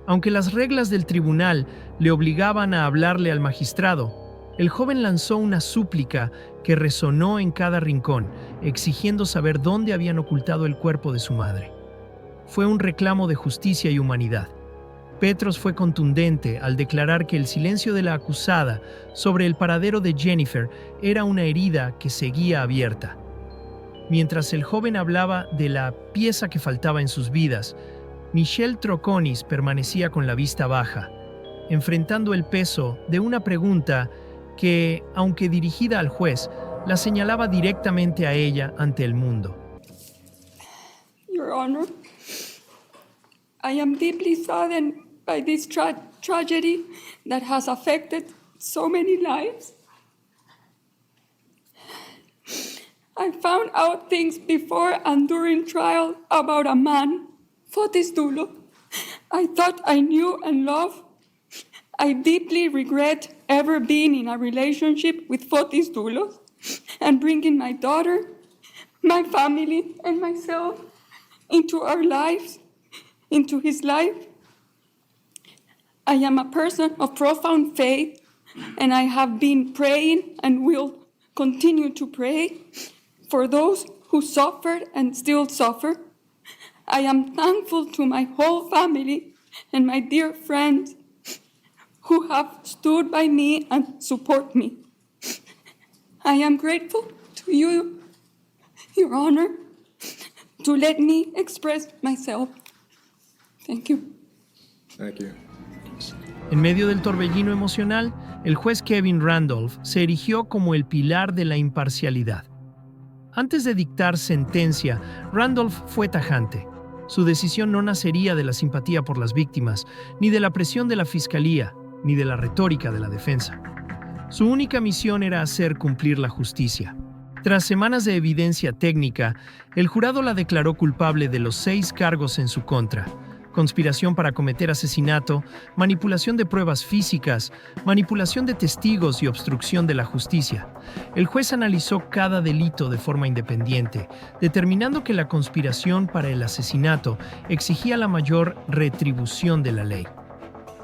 Aunque las reglas del tribunal le obligaban a hablarle al magistrado, el joven lanzó una súplica que resonó en cada rincón, exigiendo saber dónde habían ocultado el cuerpo de su madre. Fue un reclamo de justicia y humanidad. Petros fue contundente al declarar que el silencio de la acusada sobre el paradero de Jennifer era una herida que seguía abierta. Mientras el joven hablaba de la pieza que faltaba en sus vidas, Michelle Troconis permanecía con la vista baja, enfrentando el peso de una pregunta que, aunque dirigida al juez, la señalaba directamente a ella ante el mundo. Your Honor, I am deeply saddened by this tragedy that has affected so many lives. I found out things before and during trial about a man, Fotis Dulo. I thought I knew and loved. I deeply regret ever being in a relationship with Fotis Dulo and bringing my daughter, my family, and myself into our lives, into his life. I am a person of profound faith, and I have been praying and will continue to pray for those who suffered and still suffer. I am thankful to my whole family and my dear friends who have stood by me and support me. I am grateful to you, Your Honor, to let me express myself. Thank you. Thank you. En medio del torbellino emocional, el juez Kevin Randolph se erigió como el pilar de la imparcialidad. Antes de dictar sentencia, Randolph fue tajante. Su decisión no nacería de la simpatía por las víctimas, ni de la presión de la fiscalía, ni de la retórica de la defensa. Su única misión era hacer cumplir la justicia. Tras semanas de evidencia técnica, el jurado la declaró culpable de los 6 cargos en su contra: conspiración para cometer asesinato, manipulación de pruebas físicas, manipulación de testigos y obstrucción de la justicia. El juez analizó cada delito de forma independiente, determinando que la conspiración para el asesinato exigía la mayor retribución de la ley.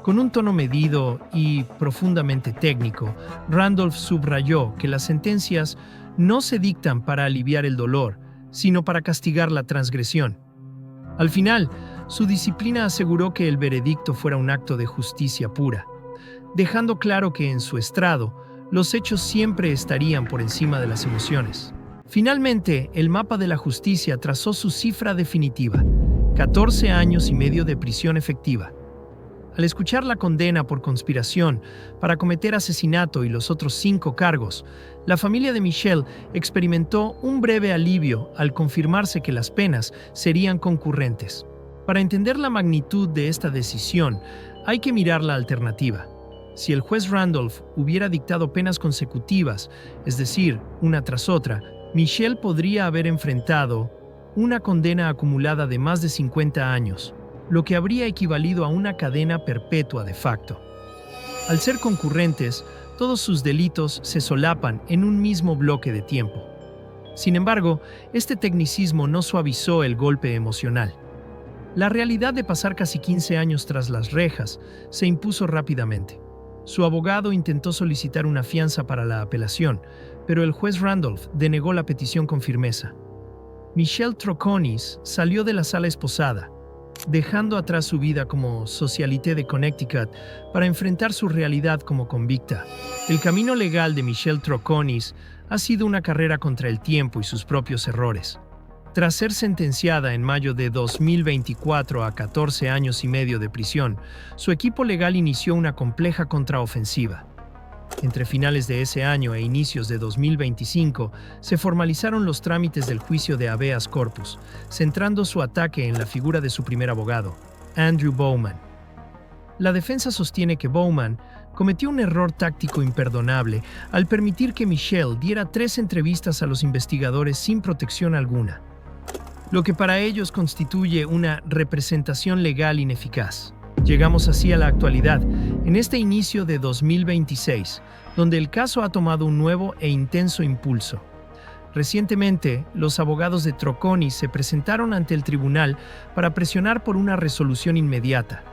Con un tono medido y profundamente técnico, Randolph subrayó que las sentencias no se dictan para aliviar el dolor, sino para castigar la transgresión. Al final, su disciplina aseguró que el veredicto fuera un acto de justicia pura, dejando claro que en su estrado, los hechos siempre estarían por encima de las emociones. Finalmente, el mapa de la justicia trazó su cifra definitiva: 14 años y medio de prisión efectiva. Al escuchar la condena por conspiración para cometer asesinato y los otros 5 cargos, la familia de Michelle experimentó un breve alivio al confirmarse que las penas serían concurrentes. Para entender la magnitud de esta decisión, hay que mirar la alternativa. Si el juez Randolph hubiera dictado penas consecutivas, es decir, una tras otra, Michelle podría haber enfrentado una condena acumulada de más de 50 años, lo que habría equivalido a una cadena perpetua de facto. Al ser concurrentes, todos sus delitos se solapan en un mismo bloque de tiempo. Sin embargo, este tecnicismo no suavizó el golpe emocional. La realidad de pasar casi 15 años tras las rejas se impuso rápidamente. Su abogado intentó solicitar una fianza para la apelación, pero el juez Randolph denegó la petición con firmeza. Michelle Troconis salió de la sala esposada, dejando atrás su vida como socialité de Connecticut para enfrentar su realidad como convicta. El camino legal de Michelle Troconis ha sido una carrera contra el tiempo y sus propios errores. Tras ser sentenciada en mayo de 2024 a 14 años y medio de prisión, su equipo legal inició una compleja contraofensiva. Entre finales de ese año e inicios de 2025, se formalizaron los trámites del juicio de habeas corpus, centrando su ataque en la figura de su primer abogado, Andrew Bowman. La defensa sostiene que Bowman cometió un error táctico imperdonable al permitir que Michelle diera 3 entrevistas a los investigadores sin protección alguna, lo que para ellos constituye una representación legal ineficaz. Llegamos así a la actualidad, en este inicio de 2026, donde el caso ha tomado un nuevo e intenso impulso. Recientemente, los abogados de Troconis se presentaron ante el tribunal para presionar por una resolución inmediata.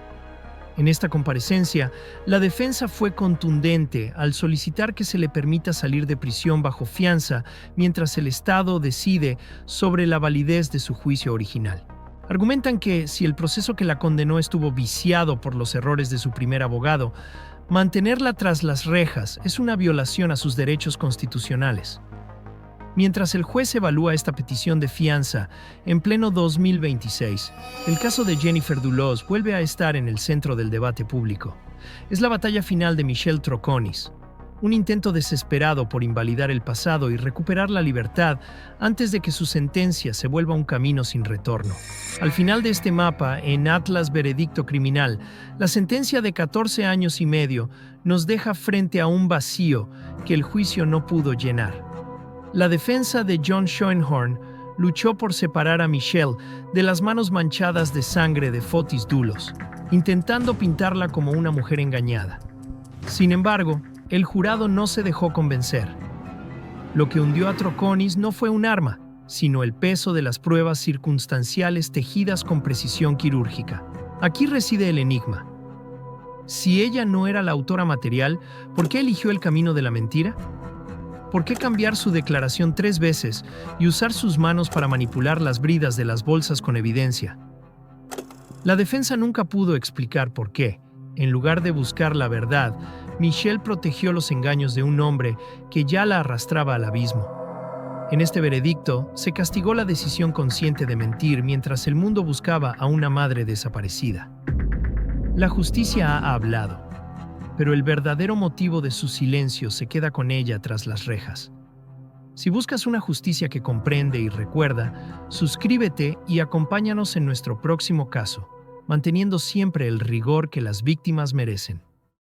En esta comparecencia, la defensa fue contundente al solicitar que se le permita salir de prisión bajo fianza mientras el Estado decide sobre la validez de su juicio original. Argumentan que si el proceso que la condenó estuvo viciado por los errores de su primer abogado, mantenerla tras las rejas es una violación a sus derechos constitucionales. Mientras el juez evalúa esta petición de fianza, en pleno 2026, el caso de Jennifer Dulos vuelve a estar en el centro del debate público. Es la batalla final de Michelle Troconis. un intento desesperado por invalidar el pasado y recuperar la libertad antes de que su sentencia se vuelva un camino sin retorno. Al final de este mapa, en Atlas Veredicto Criminal, la sentencia de 14 años y medio nos deja frente a un vacío que el juicio no pudo llenar. La defensa de John Schoenhorn luchó por separar a Michelle de las manos manchadas de sangre de Fotis Dulos, intentando pintarla como una mujer engañada. Sin embargo, el jurado no se dejó convencer. Lo que hundió a Troconis no fue un arma, sino el peso de las pruebas circunstanciales tejidas con precisión quirúrgica. Aquí reside el enigma. Si ella no era la autora material, ¿por qué eligió el camino de la mentira? ¿Por qué cambiar su declaración 3 veces y usar sus manos para manipular las bridas de las bolsas con evidencia? La defensa nunca pudo explicar por qué, en lugar de buscar la verdad, Michelle protegió los engaños de un hombre que ya la arrastraba al abismo. En este veredicto, se castigó la decisión consciente de mentir mientras el mundo buscaba a una madre desaparecida. La justicia ha hablado, pero el verdadero motivo de su silencio se queda con ella tras las rejas. Si buscas una justicia que comprende y recuerda, suscríbete y acompáñanos en nuestro próximo caso, manteniendo siempre el rigor que las víctimas merecen.